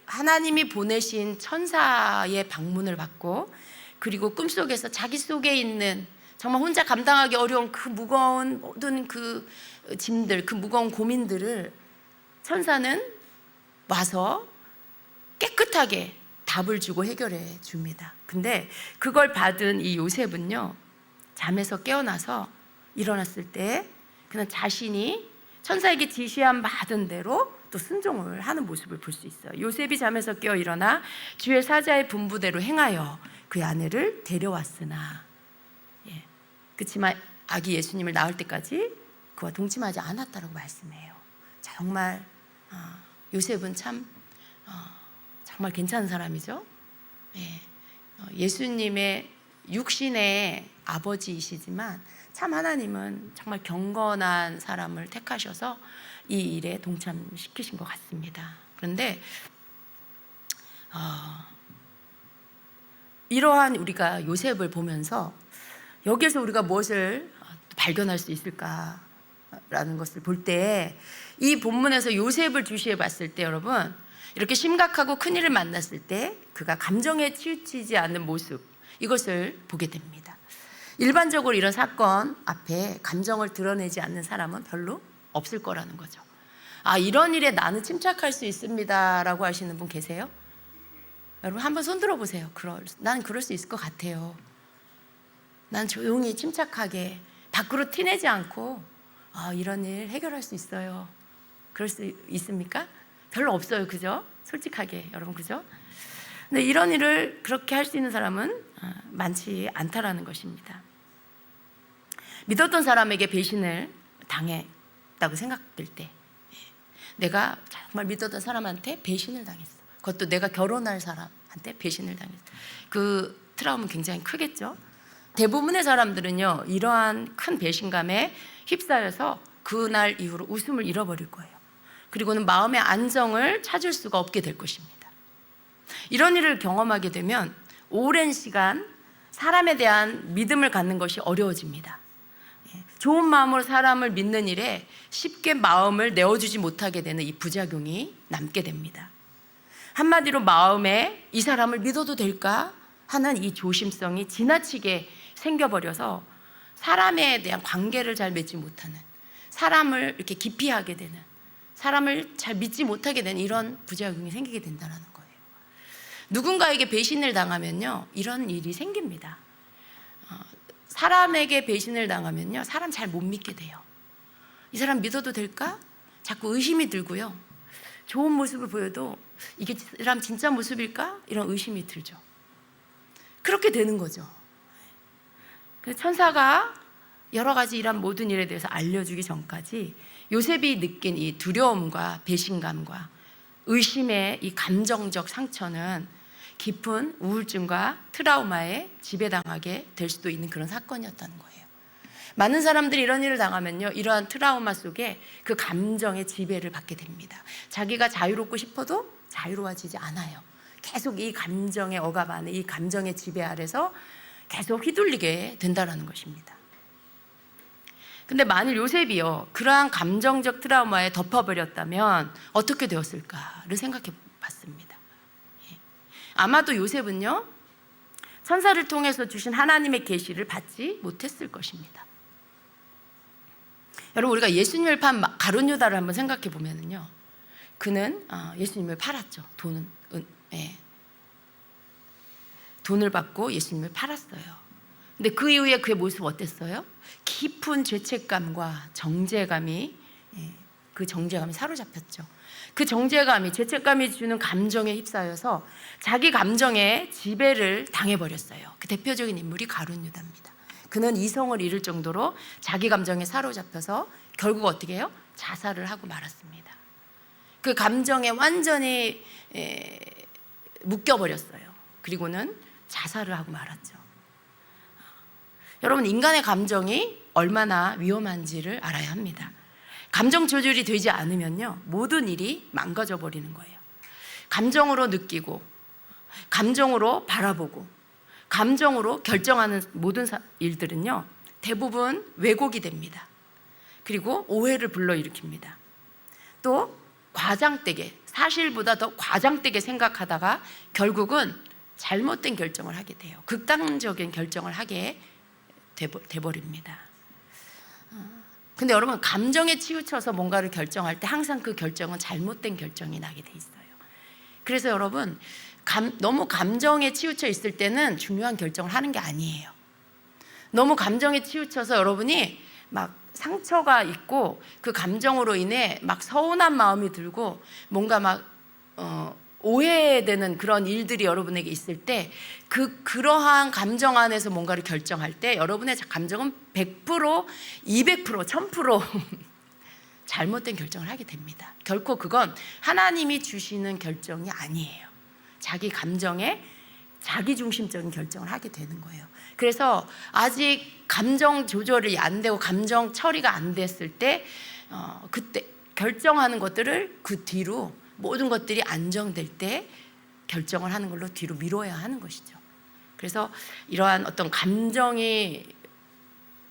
하나님이 보내신 천사의 방문을 받고, 그리고 꿈속에서 자기 속에 있는 정말 혼자 감당하기 어려운 그 무거운 모든 그 짐들, 그 무거운 고민들을 천사는 와서 깨끗하게 답을 주고 해결해 줍니다. 근데 그걸 받은 이 요셉은요, 잠에서 깨어나서 일어났을 때 그는 자신이 천사에게 지시한 받은 대로 또 순종을 하는 모습을 볼 수 있어요. 요셉이 잠에서 깨어 일어나 주의 사자의 분부대로 행하여 그의 아내를 데려왔으나, 그렇지만 아기 예수님을 낳을 때까지 그와 동침하지 않았다라고 말씀해요. 정말 요셉은 참 정말 괜찮은 사람이죠. 예수님의 육신의 아버지이시지만 참 하나님은 정말 경건한 사람을 택하셔서 이 일에 동참시키신 것 같습니다. 그런데 이러한 우리가 요셉을 보면서 여기에서 우리가 무엇을 발견할 수 있을까라는 것을 볼 때 이 본문에서 요셉을 주시해 봤을 때 여러분 이렇게 심각하고 큰일을 만났을 때 그가 감정에 치우치지 않는 모습 이것을 보게 됩니다. 일반적으로 이런 사건 앞에 감정을 드러내지 않는 사람은 별로 없을 거라는 거죠. 아, 이런 일에 나는 침착할 수 있습니다 라고 하시는 분 계세요? 여러분 한번 손 들어보세요. 난 그럴 수 있을 것 같아요. 난 조용히 침착하게 밖으로 티내지 않고 이런 일 해결할 수 있어요. 그럴 수 있습니까? 별로 없어요. 그죠? 솔직하게 여러분 그죠? 근데 이런 일을 그렇게 할 수 있는 사람은 많지 않다라는 것입니다. 믿었던 사람에게 배신을 당했다고 생각될 때 내가 정말 믿었던 사람한테 배신을 당했어. 그것도 내가 결혼할 사람한테 배신을 당했어. 그 트라우마는 굉장히 크겠죠. 대부분의 사람들은요 이러한 큰 배신감에 휩싸여서 그날 이후로 웃음을 잃어버릴 거예요. 그리고는 마음의 안정을 찾을 수가 없게 될 것입니다. 이런 일을 경험하게 되면 오랜 시간 사람에 대한 믿음을 갖는 것이 어려워집니다. 좋은 마음으로 사람을 믿는 일에 쉽게 마음을 내어주지 못하게 되는 이 부작용이 남게 됩니다. 한마디로 마음에 이 사람을 믿어도 될까 하는 이 조심성이 지나치게 생겨버려서 사람에 대한 관계를 잘 맺지 못하는, 사람을 이렇게 기피하게 되는, 사람을 잘 믿지 못하게 되는 이런 부작용이 생기게 된다는 거예요. 누군가에게 배신을 당하면요 이런 일이 생깁니다. 사람에게 배신을 당하면요 사람 잘 못 믿게 돼요. 이 사람 믿어도 될까? 자꾸 의심이 들고요. 좋은 모습을 보여도 이게 이 사람 진짜 모습일까? 이런 의심이 들죠. 그렇게 되는 거죠. 천사가 여러 가지 이런 모든 일에 대해서 알려주기 전까지 요셉이 느낀 이 두려움과 배신감과 의심의 이 감정적 상처는 깊은 우울증과 트라우마에 지배당하게 될 수도 있는 그런 사건이었다는 거예요. 많은 사람들이 이런 일을 당하면요 이러한 트라우마 속에 그 감정의 지배를 받게 됩니다. 자기가 자유롭고 싶어도 자유로워지지 않아요. 계속 이 감정의 억압 안에, 이 감정의 지배 아래서 계속 휘둘리게 된다는 것입니다. 근데 만일 요셉이요 그러한 감정적 트라우마에 덮어버렸다면 어떻게 되었을까를 생각해 봤습니다. 아마도 요셉은요 천사를 통해서 주신 하나님의 계시를 받지 못했을 것입니다. 여러분 우리가 예수님을 판 가룟 유다를 한번 생각해 보면은요 그는 예수님을 팔았죠. 돈을 받고 예수님을 팔았어요. 근데 그 이후에 그의 모습 어땠어요? 깊은 죄책감과 정죄감이 그 정죄감이 사로잡혔죠. 그 정죄감이, 죄책감이 주는 감정에 휩싸여서 자기 감정에 지배를 당해버렸어요. 그 대표적인 인물이 가룟 유다입니다. 그는 이성을 잃을 정도로 자기 감정에 사로잡혀서 결국 어떻게 해요? 자살을 하고 말았습니다. 그 감정에 완전히 묶여버렸어요. 그리고는 자살을 하고 말았죠. 여러분 인간의 감정이 얼마나 위험한지를 알아야 합니다. 감정 조절이 되지 않으면요 모든 일이 망가져 버리는 거예요. 감정으로 느끼고 감정으로 바라보고 감정으로 결정하는 모든 일들은요 대부분 왜곡이 됩니다. 그리고 오해를 불러일으킵니다. 또 과장되게, 사실보다 더 과장되게 생각하다가 결국은 잘못된 결정을 하게 돼요. 극단적인 결정을 하게 돼버립니다. 근데 여러분 감정에 치우쳐서 뭔가를 결정할 때 항상 그 결정은 잘못된 결정이 나게 돼 있어요. 그래서 여러분 너무 감정에 치우쳐 있을 때는 중요한 결정을 하는 게 아니에요. 너무 감정에 치우쳐서 여러분이 막 상처가 있고 그 감정으로 인해 막 서운한 마음이 들고 뭔가 막 오해되는 그런 일들이 여러분에게 있을 때 그러한 감정 안에서 뭔가를 결정할 때 여러분의 감정은 100%, 200%, 1000% 잘못된 결정을 하게 됩니다. 결코 그건 하나님이 주시는 결정이 아니에요. 자기 감정에 자기중심적인 결정을 하게 되는 거예요. 그래서 아직 감정 조절이 안 되고 감정 처리가 안 됐을 때 그때 결정하는 것들을 그 뒤로 모든 것들이 안정될 때 결정을 하는 걸로 뒤로 미뤄야 하는 것이죠. 그래서 이러한 어떤 감정이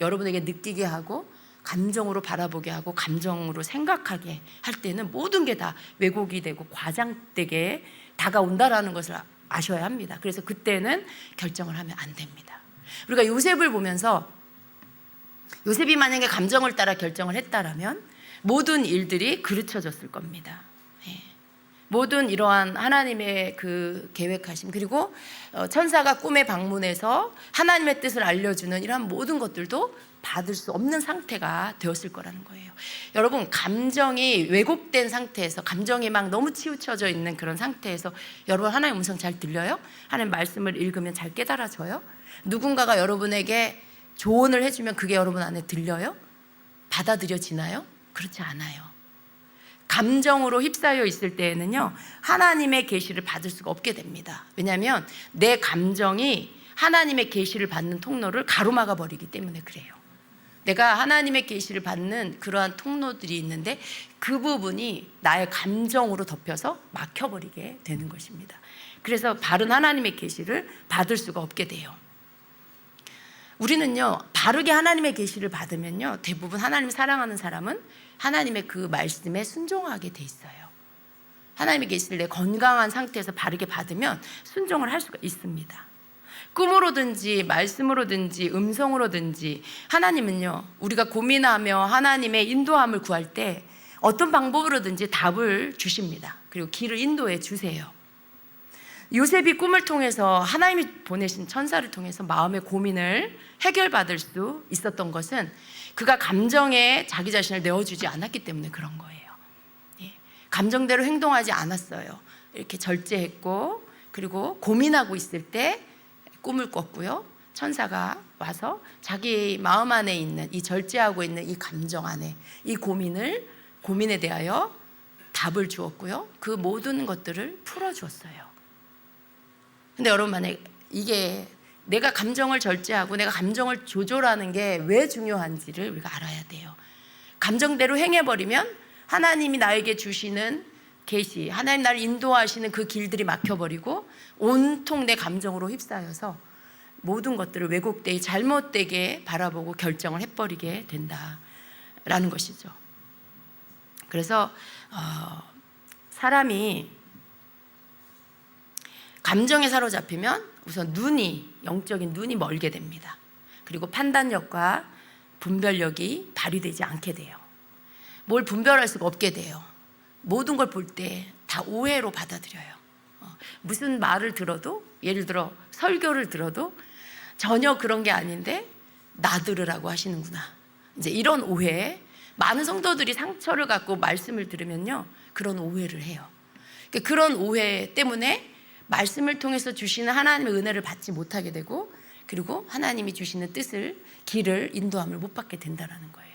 여러분에게 느끼게 하고 감정으로 바라보게 하고 감정으로 생각하게 할 때는 모든 게 다 왜곡이 되고 과장되게 다가온다라는 것을 아셔야 합니다. 그래서 그때는 결정을 하면 안 됩니다. 우리가 요셉을 보면서 요셉이 만약에 감정을 따라 결정을 했다라면 모든 일들이 그르쳐졌을 겁니다. 모든 이러한 하나님의 그 계획하심, 그리고 천사가 꿈에 방문해서 하나님의 뜻을 알려주는 이러한 모든 것들도 받을 수 없는 상태가 되었을 거라는 거예요. 여러분, 감정이 왜곡된 상태에서, 감정이 막 너무 치우쳐져 있는 그런 상태에서 여러분 하나님의 음성 잘 들려요? 하나님 말씀을 읽으면 잘 깨달아져요? 누군가가 여러분에게 조언을 해주면 그게 여러분 안에 들려요? 받아들여지나요? 그렇지 않아요. 감정으로 휩싸여 있을 때에는요, 하나님의 계시를 받을 수가 없게 됩니다. 왜냐하면 내 감정이 하나님의 계시를 받는 통로를 가로막아 버리기 때문에 그래요. 내가 하나님의 계시를 받는 그러한 통로들이 있는데 그 부분이 나의 감정으로 덮여서 막혀버리게 되는 것입니다. 그래서 바른 하나님의 계시를 받을 수가 없게 돼요. 우리는요, 바르게 하나님의 계시를 받으면요, 대부분 하나님을 사랑하는 사람은 하나님의 그 말씀에 순종하게 돼 있어요. 하나님의 계시를 내 건강한 상태에서 바르게 받으면 순종을 할 수가 있습니다. 꿈으로든지 말씀으로든지 음성으로든지 하나님은요, 우리가 고민하며 하나님의 인도함을 구할 때 어떤 방법으로든지 답을 주십니다. 그리고 길을 인도해 주세요. 요셉이 꿈을 통해서 하나님이 보내신 천사를 통해서 마음의 고민을 해결받을 수 있었던 것은 그가 감정에 자기 자신을 내어주지 않았기 때문에 그런 거예요. 감정대로 행동하지 않았어요. 이렇게 절제했고, 그리고 고민하고 있을 때 꿈을 꿨고요, 천사가 와서 자기 마음 안에 있는 이 절제하고 있는 이 감정 안에 이 고민에 대하여 답을 주었고요, 그 모든 것들을 풀어주었어요. 근데 여러분, 만약에 이게 내가 감정을 절제하고 내가 감정을 조절하는 게 왜 중요한지를 우리가 알아야 돼요. 감정대로 행해버리면 하나님이 나에게 주시는 계시, 하나님 나를 인도하시는 그 길들이 막혀버리고 온통 내 감정으로 휩싸여서 모든 것들을 왜곡되게 잘못되게 바라보고 결정을 해버리게 된다라는 것이죠. 그래서 사람이 감정에 사로잡히면 우선 영적인 눈이 멀게 됩니다. 그리고 판단력과 분별력이 발휘되지 않게 돼요. 뭘 분별할 수가 없게 돼요. 모든 걸 볼 때 다 오해로 받아들여요. 무슨 말을 들어도, 예를 들어 설교를 들어도 전혀 그런 게 아닌데 나 들으라고 하시는구나, 이제 이런 오해. 많은 성도들이 상처를 갖고 말씀을 들으면요, 그런 오해를 해요. 그런 오해 때문에 말씀을 통해서 주시는 하나님의 은혜를 받지 못하게 되고, 그리고 하나님이 주시는 뜻을, 길을, 인도함을 못 받게 된다는 거예요.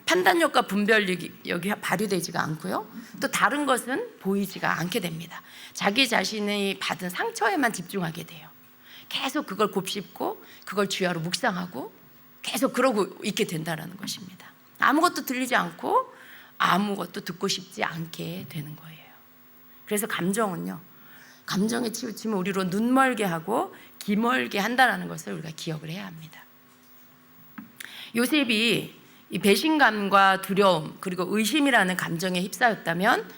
판단력과 분별력이 발휘되지가 않고요, 또 다른 것은 보이지가 않게 됩니다. 자기 자신이 받은 상처에만 집중하게 돼요. 계속 그걸 곱씹고 그걸 주야로 묵상하고 계속 그러고 있게 된다는 것입니다. 아무것도 들리지 않고 아무것도 듣고 싶지 않게 되는 거예요. 그래서 감정은요, 감정에 치우치면 우리로 눈멀게 하고 기멀게 한다는 것을 우리가 기억을 해야 합니다. 요셉이 이 배신감과 두려움 그리고 의심이라는 감정에 휩싸였다면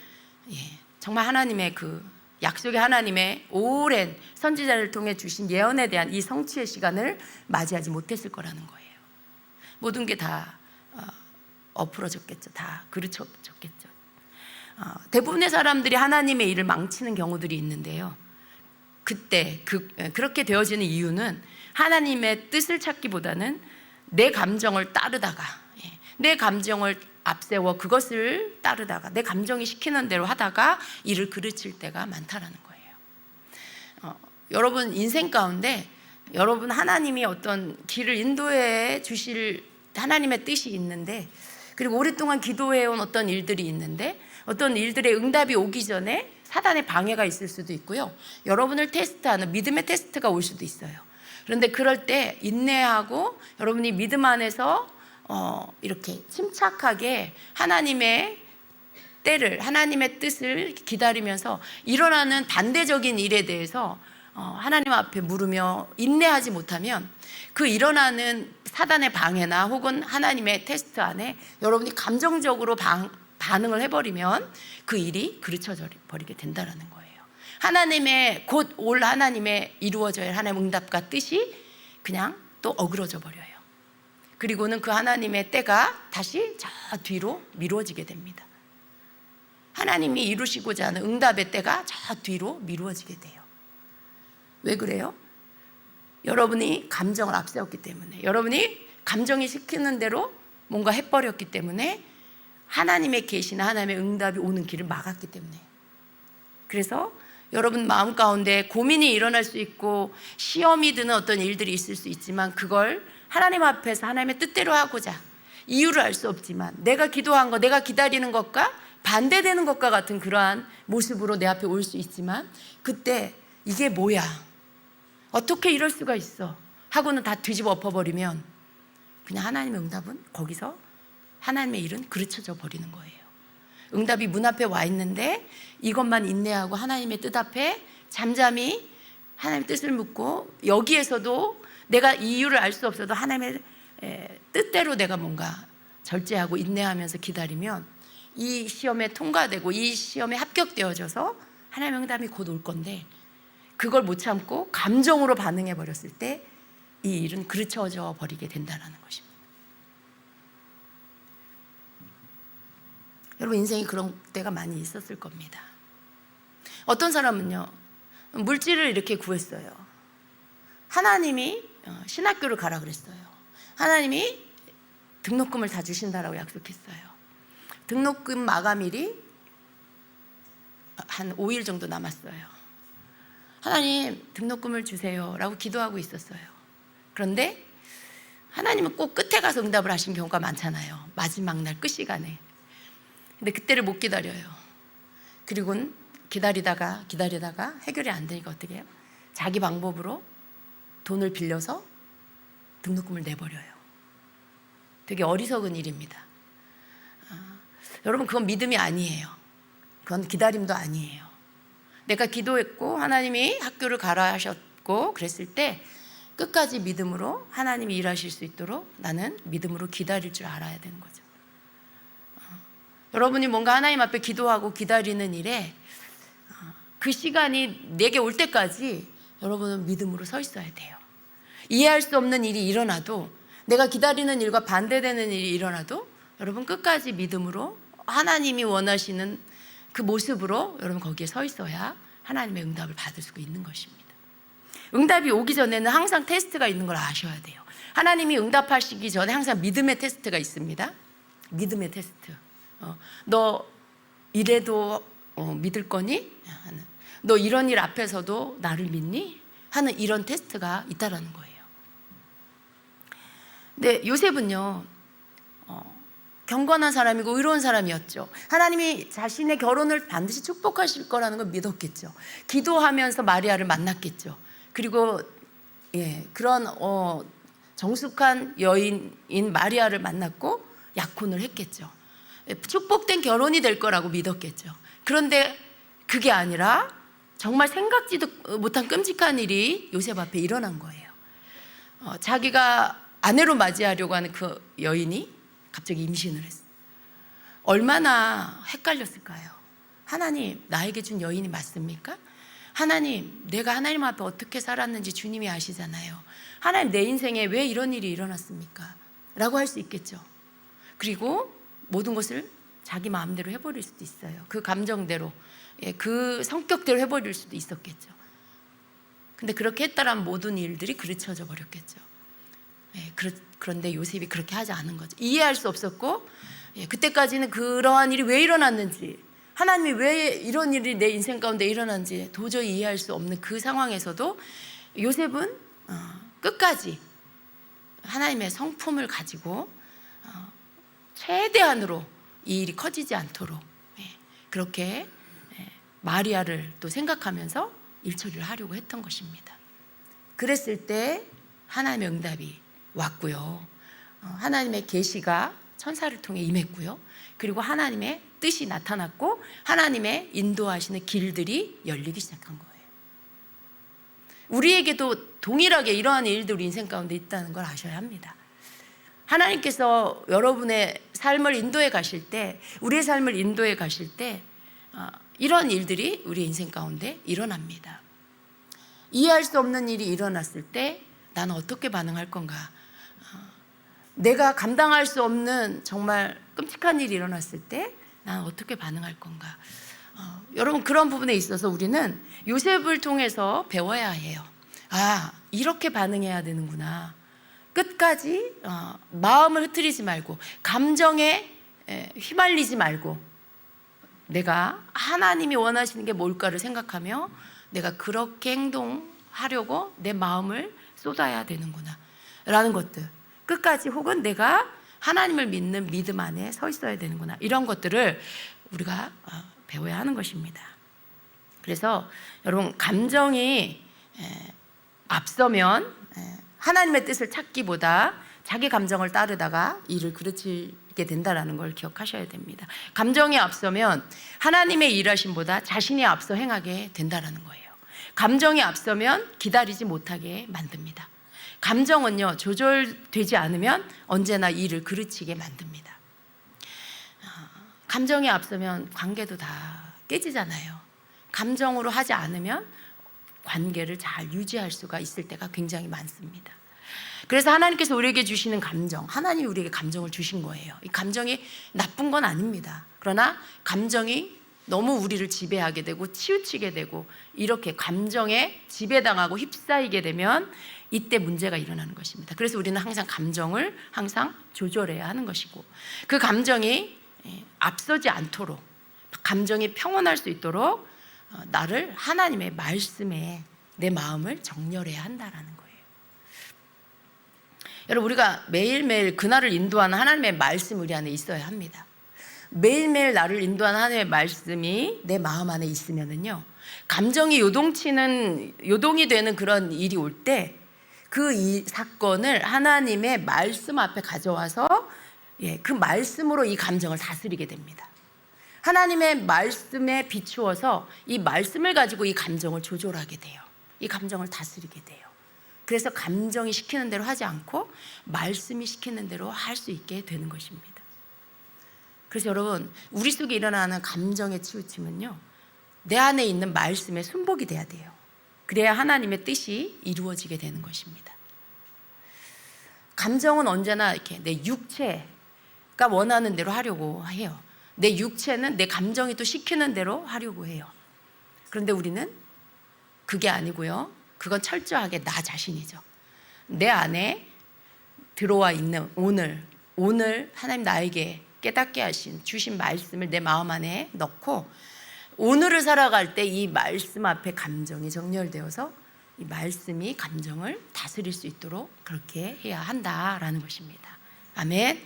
정말 하나님의 그 약속의 하나님의 오랜 선지자를 통해 주신 예언에 대한 이 성취의 시간을 맞이하지 못했을 거라는 거예요. 모든 게 다 엎으러졌겠죠. 다 그르쳐졌겠죠. 대부분의 사람들이 하나님의 일을 망치는 경우들이 있는데요, 그때 그렇게 되어지는 이유는 하나님의 뜻을 찾기보다는 내 감정을 따르다가, 내 감정을 앞세워 그것을 따르다가 내 감정이 시키는 대로 하다가 일을 그르칠 때가 많다라는 거예요. 여러분 인생 가운데 여러분 하나님이 어떤 길을 인도해 주실 하나님의 뜻이 있는데, 그리고 오랫동안 기도해온 어떤 일들이 있는데 어떤 일들의 응답이 오기 전에 사단의 방해가 있을 수도 있고요, 여러분을 테스트하는 믿음의 테스트가 올 수도 있어요. 그런데 그럴 때 인내하고 여러분이 믿음 안에서 이렇게 침착하게 하나님의 때를, 하나님의 뜻을 기다리면서 일어나는 반대적인 일에 대해서 하나님 앞에 물으며 인내하지 못하면 그 일어나는 사단의 방해나 혹은 하나님의 테스트 안에 여러분이 감정적으로 반응을 해버리면 그 일이 그르쳐져 버리게 된다는 거예요. 하나님의 곧 올 하나님의 이루어져야 할 하나님의 응답과 뜻이 그냥 또 어그러져 버려요. 그리고는 그 하나님의 때가 다시 저 뒤로 미루어지게 됩니다. 하나님이 이루시고자 하는 응답의 때가 저 뒤로 미루어지게 돼요. 왜 그래요? 여러분이 감정을 앞세웠기 때문에, 여러분이 감정이 시키는 대로 뭔가 해버렸기 때문에 하나님의 계시나 하나님의 응답이 오는 길을 막았기 때문에. 그래서 여러분 마음 가운데 고민이 일어날 수 있고 시험이 드는 어떤 일들이 있을 수 있지만 그걸 하나님 앞에서 하나님의 뜻대로 하고자, 이유를 알 수 없지만 내가 기도한 것, 내가 기다리는 것과 반대되는 것과 같은 그러한 모습으로 내 앞에 올 수 있지만, 그때 이게 뭐야? 어떻게 이럴 수가 있어? 하고는 다 뒤집어 엎어버리면 그냥 하나님의 응답은 거기서 하나님의 일은 그르쳐져 버리는 거예요. 응답이 문 앞에 와 있는데 이것만 인내하고 하나님의 뜻 앞에 잠잠히 하나님의 뜻을 묻고, 여기에서도 내가 이유를 알 수 없어도 하나님의 뜻대로 내가 뭔가 절제하고 인내하면서 기다리면 이 시험에 통과되고 이 시험에 합격되어져서 하나님의 응답이 곧 올 건데, 그걸 못 참고 감정으로 반응해 버렸을 때 이 일은 그르쳐져 버리게 된다는 것입니다. 여러분 인생이 그런 때가 많이 있었을 겁니다. 어떤 사람은요, 물질을 이렇게 구했어요. 하나님이 신학교를 가라 그랬어요. 하나님이 등록금을 다 주신다라고 약속했어요. 등록금 마감일이 한 5일 정도 남았어요. 하나님 등록금을 주세요 라고 기도하고 있었어요. 그런데 하나님은 꼭 끝에 가서 응답을 하신 경우가 많잖아요. 마지막 날 끝 시간에. 근데 그때를 못 기다려요. 그리고는 기다리다가 해결이 안 되니까 어떻게 해요? 자기 방법으로 돈을 빌려서 등록금을 내버려요. 되게 어리석은 일입니다. 여러분 그건 믿음이 아니에요. 그건 기다림도 아니에요. 내가 기도했고 하나님이 학교를 가라 하셨고 그랬을 때 끝까지 믿음으로 하나님이 일하실 수 있도록 나는 믿음으로 기다릴 줄 알아야 되는 거죠. 여러분이 뭔가 하나님 앞에 기도하고 기다리는 일에 그 시간이 내게 올 때까지 여러분은 믿음으로 서 있어야 돼요. 이해할 수 없는 일이 일어나도, 내가 기다리는 일과 반대되는 일이 일어나도 여러분 끝까지 믿음으로 하나님이 원하시는 그 모습으로 여러분 거기에 서 있어야 하나님의 응답을 받을 수 있는 것입니다. 응답이 오기 전에는 항상 테스트가 있는 걸 아셔야 돼요. 하나님이 응답하시기 전에 항상 믿음의 테스트가 있습니다. 믿음의 테스트. 너 이래도 믿을 거니? 너 이런 일 앞에서도 나를 믿니? 하는 이런 테스트가 있다라는 거예요. 근데 요셉은요, 경건한 사람이고 의로운 사람이었죠. 하나님이 자신의 결혼을 반드시 축복하실 거라는 걸 믿었겠죠. 기도하면서 마리아를 만났겠죠. 그리고 그런 정숙한 여인인 마리아를 만났고 약혼을 했겠죠. 축복된 결혼이 될 거라고 믿었겠죠. 그런데 그게 아니라 정말 생각지도 못한 끔찍한 일이 요셉 앞에 일어난 거예요. 자기가 아내로 맞이하려고 하는 그 여인이 갑자기 임신을 했어요. 얼마나 헷갈렸을까요? 하나님, 나에게 준 여인이 맞습니까? 하나님, 내가 하나님 앞에 어떻게 살았는지 주님이 아시잖아요. 하나님, 내 인생에 왜 이런 일이 일어났습니까? 라고 할 수 있겠죠. 그리고 모든 것을 자기 마음대로 해버릴 수도 있어요. 그 감정대로, 그 성격대로 해버릴 수도 있었겠죠. 근데 그렇게 했다라면 모든 일들이 그르쳐져 버렸겠죠. 그런데 요셉이 그렇게 하지 않은 거죠. 이해할 수 없었고, 그때까지는 그러한 일이 왜 일어났는지, 하나님이 왜 이런 일이 내 인생 가운데 일어났는지 도저히 이해할 수 없는 그 상황에서도 요셉은 끝까지 하나님의 성품을 가지고 최대한으로 이 일이 커지지 않도록 그렇게 마리아를 또 생각하면서 일처리를 하려고 했던 것입니다. 그랬을 때 하나님의 응답이 왔고요. 하나님의 계시가 천사를 통해 임했고요. 그리고 하나님의 뜻이 나타났고 하나님의 인도하시는 길들이 열리기 시작한 거예요. 우리에게도 동일하게 이러한 일들이 인생 가운데 있다는 걸 아셔야 합니다. 하나님께서 여러분의 삶을 인도해 가실 때, 우리의 삶을 인도해 가실 때 이런 일들이 우리 인생 가운데 일어납니다. 이해할 수 없는 일이 일어났을 때 나는 어떻게 반응할 건가? 내가 감당할 수 없는 정말 끔찍한 일이 일어났을 때 나는 어떻게 반응할 건가? 여러분, 그런 부분에 있어서 우리는 요셉을 통해서 배워야 해요. 이렇게 반응해야 되는구나. 끝까지 마음을 흐트리지 말고, 감정에 휘말리지 말고, 내가 하나님이 원하시는 게 뭘까를 생각하며 내가 그렇게 행동하려고 내 마음을 쏟아야 되는구나 라는 것들, 끝까지, 혹은 내가 하나님을 믿는 믿음 안에 서 있어야 되는구나, 이런 것들을 우리가 배워야 하는 것입니다. 그래서 여러분, 감정이 앞서면 하나님의 뜻을 찾기보다 자기 감정을 따르다가 일을 그르치게 된다는 걸 기억하셔야 됩니다. 감정이 앞서면 하나님의 일하심보다 자신이 앞서 행하게 된다는 거예요. 감정이 앞서면 기다리지 못하게 만듭니다. 감정은요, 조절되지 않으면 언제나 일을 그르치게 만듭니다. 감정이 앞서면 관계도 다 깨지잖아요. 감정으로 하지 않으면 관계를 잘 유지할 수가 있을 때가 굉장히 많습니다. 그래서 하나님께서 우리에게 주시는 감정, 하나님이 우리에게 감정을 주신 거예요. 이 감정이 나쁜 건 아닙니다. 그러나 감정이 너무 우리를 지배하게 되고 치우치게 되고 이렇게 감정에 지배당하고 휩싸이게 되면 이때 문제가 일어나는 것입니다. 그래서 우리는 항상 감정을 항상 조절해야 하는 것이고, 그 감정이 앞서지 않도록, 감정이 평온할 수 있도록 나를 하나님의 말씀에 내 마음을 정렬해야 한다라는 거예요. 여러분, 우리가 매일매일 그날을 인도하는 하나님의 말씀이 우리 안에 있어야 합니다. 매일매일 나를 인도하는 하나님의 말씀이 내 마음 안에 있으면은요, 감정이 요동이 되는 그런 일이 올 때 그 이 사건을 하나님의 말씀 앞에 가져와서 그 말씀으로 이 감정을 다스리게 됩니다. 하나님의 말씀에 비추어서 이 말씀을 가지고 이 감정을 조절하게 돼요. 이 감정을 다스리게 돼요. 그래서 감정이 시키는 대로 하지 않고 말씀이 시키는 대로 할 수 있게 되는 것입니다. 그래서 여러분, 우리 속에 일어나는 감정의 치우침은요, 내 안에 있는 말씀에 순복이 돼야 돼요. 그래야 하나님의 뜻이 이루어지게 되는 것입니다. 감정은 언제나 이렇게 내 육체가 원하는 대로 하려고 해요. 내 육체는 내 감정이 또 시키는 대로 하려고 해요. 그런데 우리는 그게 아니고요, 그건 철저하게 나 자신이죠. 내 안에 들어와 있는 오늘 하나님 나에게 깨닫게 주신 말씀을 내 마음 안에 넣고 오늘을 살아갈 때 이 말씀 앞에 감정이 정렬되어서 이 말씀이 감정을 다스릴 수 있도록 그렇게 해야 한다라는 것입니다. 아멘.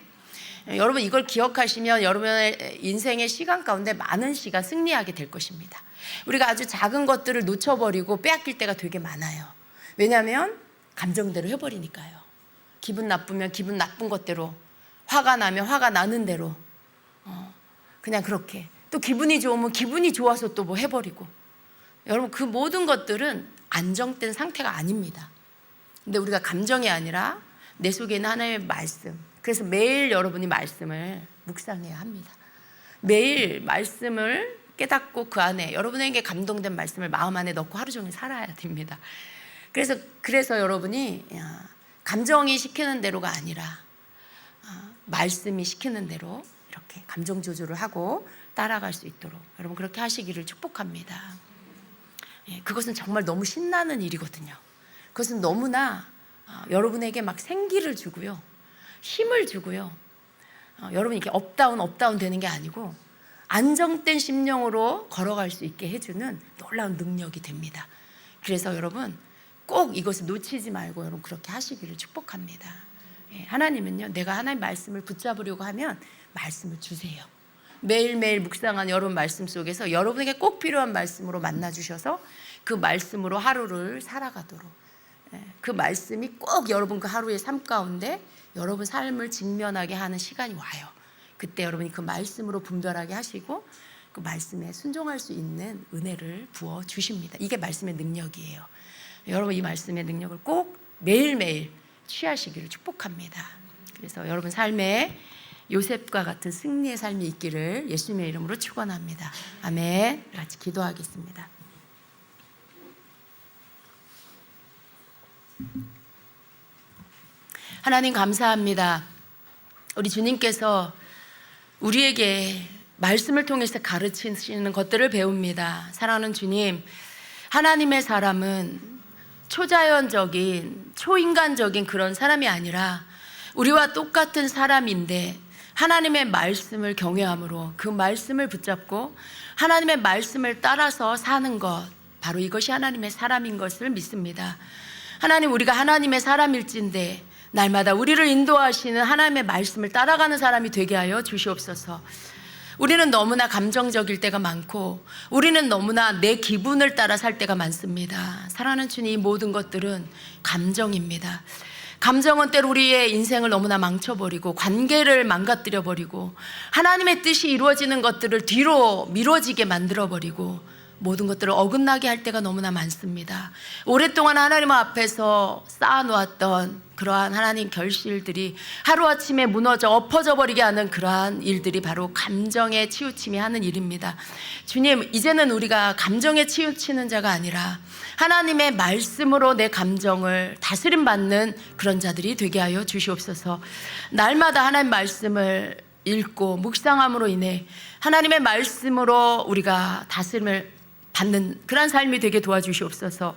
여러분, 이걸 기억하시면 여러분의 인생의 시간 가운데 많은 시간 승리하게 될 것입니다. 우리가 아주 작은 것들을 놓쳐버리고 빼앗길 때가 되게 많아요. 왜냐하면 감정대로 해버리니까요. 기분 나쁘면 기분 나쁜 것대로, 화가 나면 화가 나는 대로 그냥 그렇게, 또 기분이 좋으면 기분이 좋아서 또 뭐 해버리고. 여러분, 그 모든 것들은 안정된 상태가 아닙니다. 근데 우리가 감정이 아니라 내 속에 있는 하나님의 말씀, 그래서 매일 여러분이 말씀을 묵상해야 합니다. 매일 말씀을 깨닫고 그 안에 여러분에게 감동된 말씀을 마음 안에 넣고 하루 종일 살아야 됩니다. 그래서 여러분이 감정이 시키는 대로가 아니라 말씀이 시키는 대로 이렇게 감정 조절을 하고 따라갈 수 있도록 여러분 그렇게 하시기를 축복합니다. 그것은 정말 너무 신나는 일이거든요. 그것은 너무나 여러분에게 막 생기를 주고요, 힘을 주고요, 여러분이 이렇게 업다운 되는 게 아니고 안정된 심령으로 걸어갈 수 있게 해주는 놀라운 능력이 됩니다. 그래서 여러분 꼭 이것을 놓치지 말고 여러분 그렇게 하시기를 축복합니다. 하나님은요, 내가 하나님 말씀을 붙잡으려고 하면 말씀을 주세요. 매일매일 묵상한 여러분 말씀 속에서 여러분에게 꼭 필요한 말씀으로 만나주셔서 그 말씀으로 하루를 살아가도록, 그 말씀이 꼭 여러분 그 하루의 삶 가운데 여러분 삶을 직면하게 하는 시간이 와요. 그때 여러분이 그 말씀으로 분별하게 하시고 그 말씀에 순종할 수 있는 은혜를 부어주십니다. 이게 말씀의 능력이에요. 여러분 이 말씀의 능력을 꼭 매일매일 취하시기를 축복합니다. 그래서 여러분 삶에 요셉과 같은 승리의 삶이 있기를 예수님의 이름으로 축원합니다. 아멘. 같이 기도하겠습니다. 하나님 감사합니다. 우리 주님께서 우리에게 말씀을 통해서 가르치시는 것들을 배웁니다. 사랑하는 주님, 하나님의 사람은 초자연적인, 초인간적인 그런 사람이 아니라 우리와 똑같은 사람인데 하나님의 말씀을 경외함으로 그 말씀을 붙잡고 하나님의 말씀을 따라서 사는 것, 바로 이것이 하나님의 사람인 것을 믿습니다. 하나님, 우리가 하나님의 사람일진데 날마다 우리를 인도하시는 하나님의 말씀을 따라가는 사람이 되게 하여 주시옵소서. 우리는 너무나 감정적일 때가 많고 우리는 너무나 내 기분을 따라 살 때가 많습니다. 사랑하는 주님, 이 모든 것들은 감정입니다. 감정은 때로 우리의 인생을 너무나 망쳐버리고 관계를 망가뜨려버리고 하나님의 뜻이 이루어지는 것들을 뒤로 미뤄지게 만들어버리고 모든 것들을 어긋나게 할 때가 너무나 많습니다. 오랫동안 하나님 앞에서 쌓아놓았던 그러한 하나님 결실들이 하루아침에 무너져 엎어져 버리게 하는 그러한 일들이 바로 감정에 치우침이 하는 일입니다. 주님, 이제는 우리가 감정에 치우치는 자가 아니라 하나님의 말씀으로 내 감정을 다스림받는 그런 자들이 되게 하여 주시옵소서. 날마다 하나님 말씀을 읽고 묵상함으로 인해 하나님의 말씀으로 우리가 다스림을 받는 그런 삶이 되게 도와주시옵소서.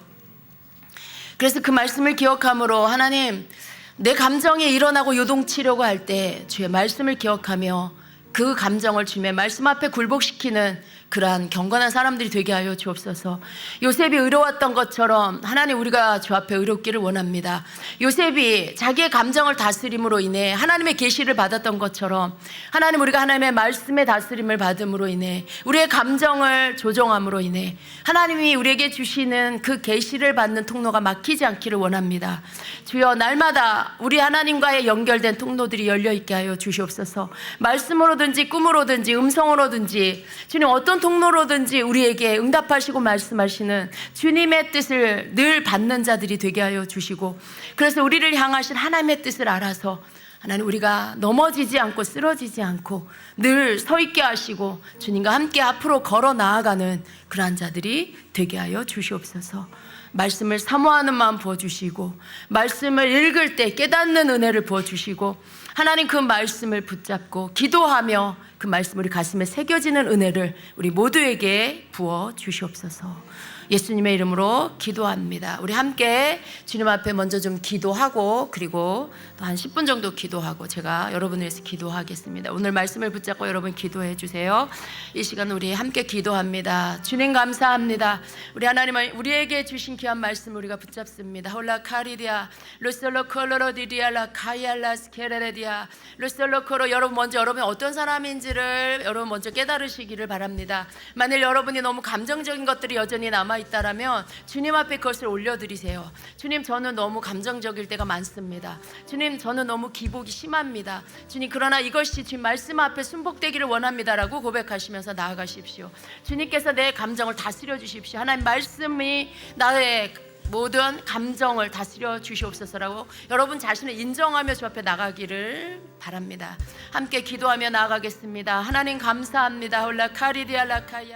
그래서 그 말씀을 기억함으로 하나님, 내 감정이 일어나고 요동치려고 할 때 주의 말씀을 기억하며 그 감정을 주님의 말씀 앞에 굴복시키는 그러한 경건한 사람들이 되게 하여 주옵소서. 요셉이 의로웠던 것처럼 하나님, 우리가 주 앞에 의롭기를 원합니다. 요셉이 자기의 감정을 다스림으로 인해 하나님의 계시를 받았던 것처럼 하나님, 우리가 하나님의 말씀의 다스림을 받음으로 인해 우리의 감정을 조정함으로 인해 하나님이 우리에게 주시는 그 계시를 받는 통로가 막히지 않기를 원합니다. 주여, 날마다 우리 하나님과의 연결된 통로들이 열려있게 하여 주시옵소서. 말씀으로든지 꿈으로든지 음성으로든지 주님 어떤 통로로든지 우리에게 응답하시고 말씀하시는 주님의 뜻을 늘 받는 자들이 되게 하여 주시고, 그래서 우리를 향하신 하나님의 뜻을 알아서 하나님, 우리가 넘어지지 않고 쓰러지지 않고 늘 서 있게 하시고 주님과 함께 앞으로 걸어 나아가는 그러한 자들이 되게 하여 주시옵소서. 말씀을 사모하는 마음 부어주시고 말씀을 읽을 때 깨닫는 은혜를 부어주시고 하나님, 그 말씀을 붙잡고 기도하며 그 말씀 우리 가슴에 새겨지는 은혜를 우리 모두에게 부어주시옵소서. 예수님의 이름으로 기도합니다. 우리 함께 주님 앞에 먼저 좀 기도하고 그리고 또 한 10분 정도 기도하고 제가 여러분을 위해서 기도하겠습니다. 오늘 말씀을 붙잡고 여러분 기도해 주세요. 이 시간 우리 함께 기도합니다. 주님 감사합니다. 우리 하나님은 우리에게 주신 귀한 말씀 우리가 붙잡습니다. 홀라 카리디아 루솔로 콜로로디디알라 카이알라스 케레레디아 루솔로 콜로. 여러분 먼저 여러분이 어떤 사람인지를 여러분 먼저 깨달으시기를 바랍니다. 만일 여러분이 너무 감정적인 것들이 여전히 남아 있다라면 주님 앞에 그것을 올려드리세요. 주님, 저는 너무 감정적일 때가 많습니다. 주님, 저는 너무 기복이 심합니다. 주님, 그러나 이것이 주님 말씀 앞에 순복되기를 원합니다라고 고백하시면서 나아가십시오. 주님께서 내 감정을 다스려 주십시오. 하나님 말씀이 나의 모든 감정을 다스려 주시옵소서라고 여러분 자신을 인정하며 주 앞에 나가기를 바랍니다. 함께 기도하며 나아가겠습니다. 하나님 감사합니다. 홀라 카리디알라 카이아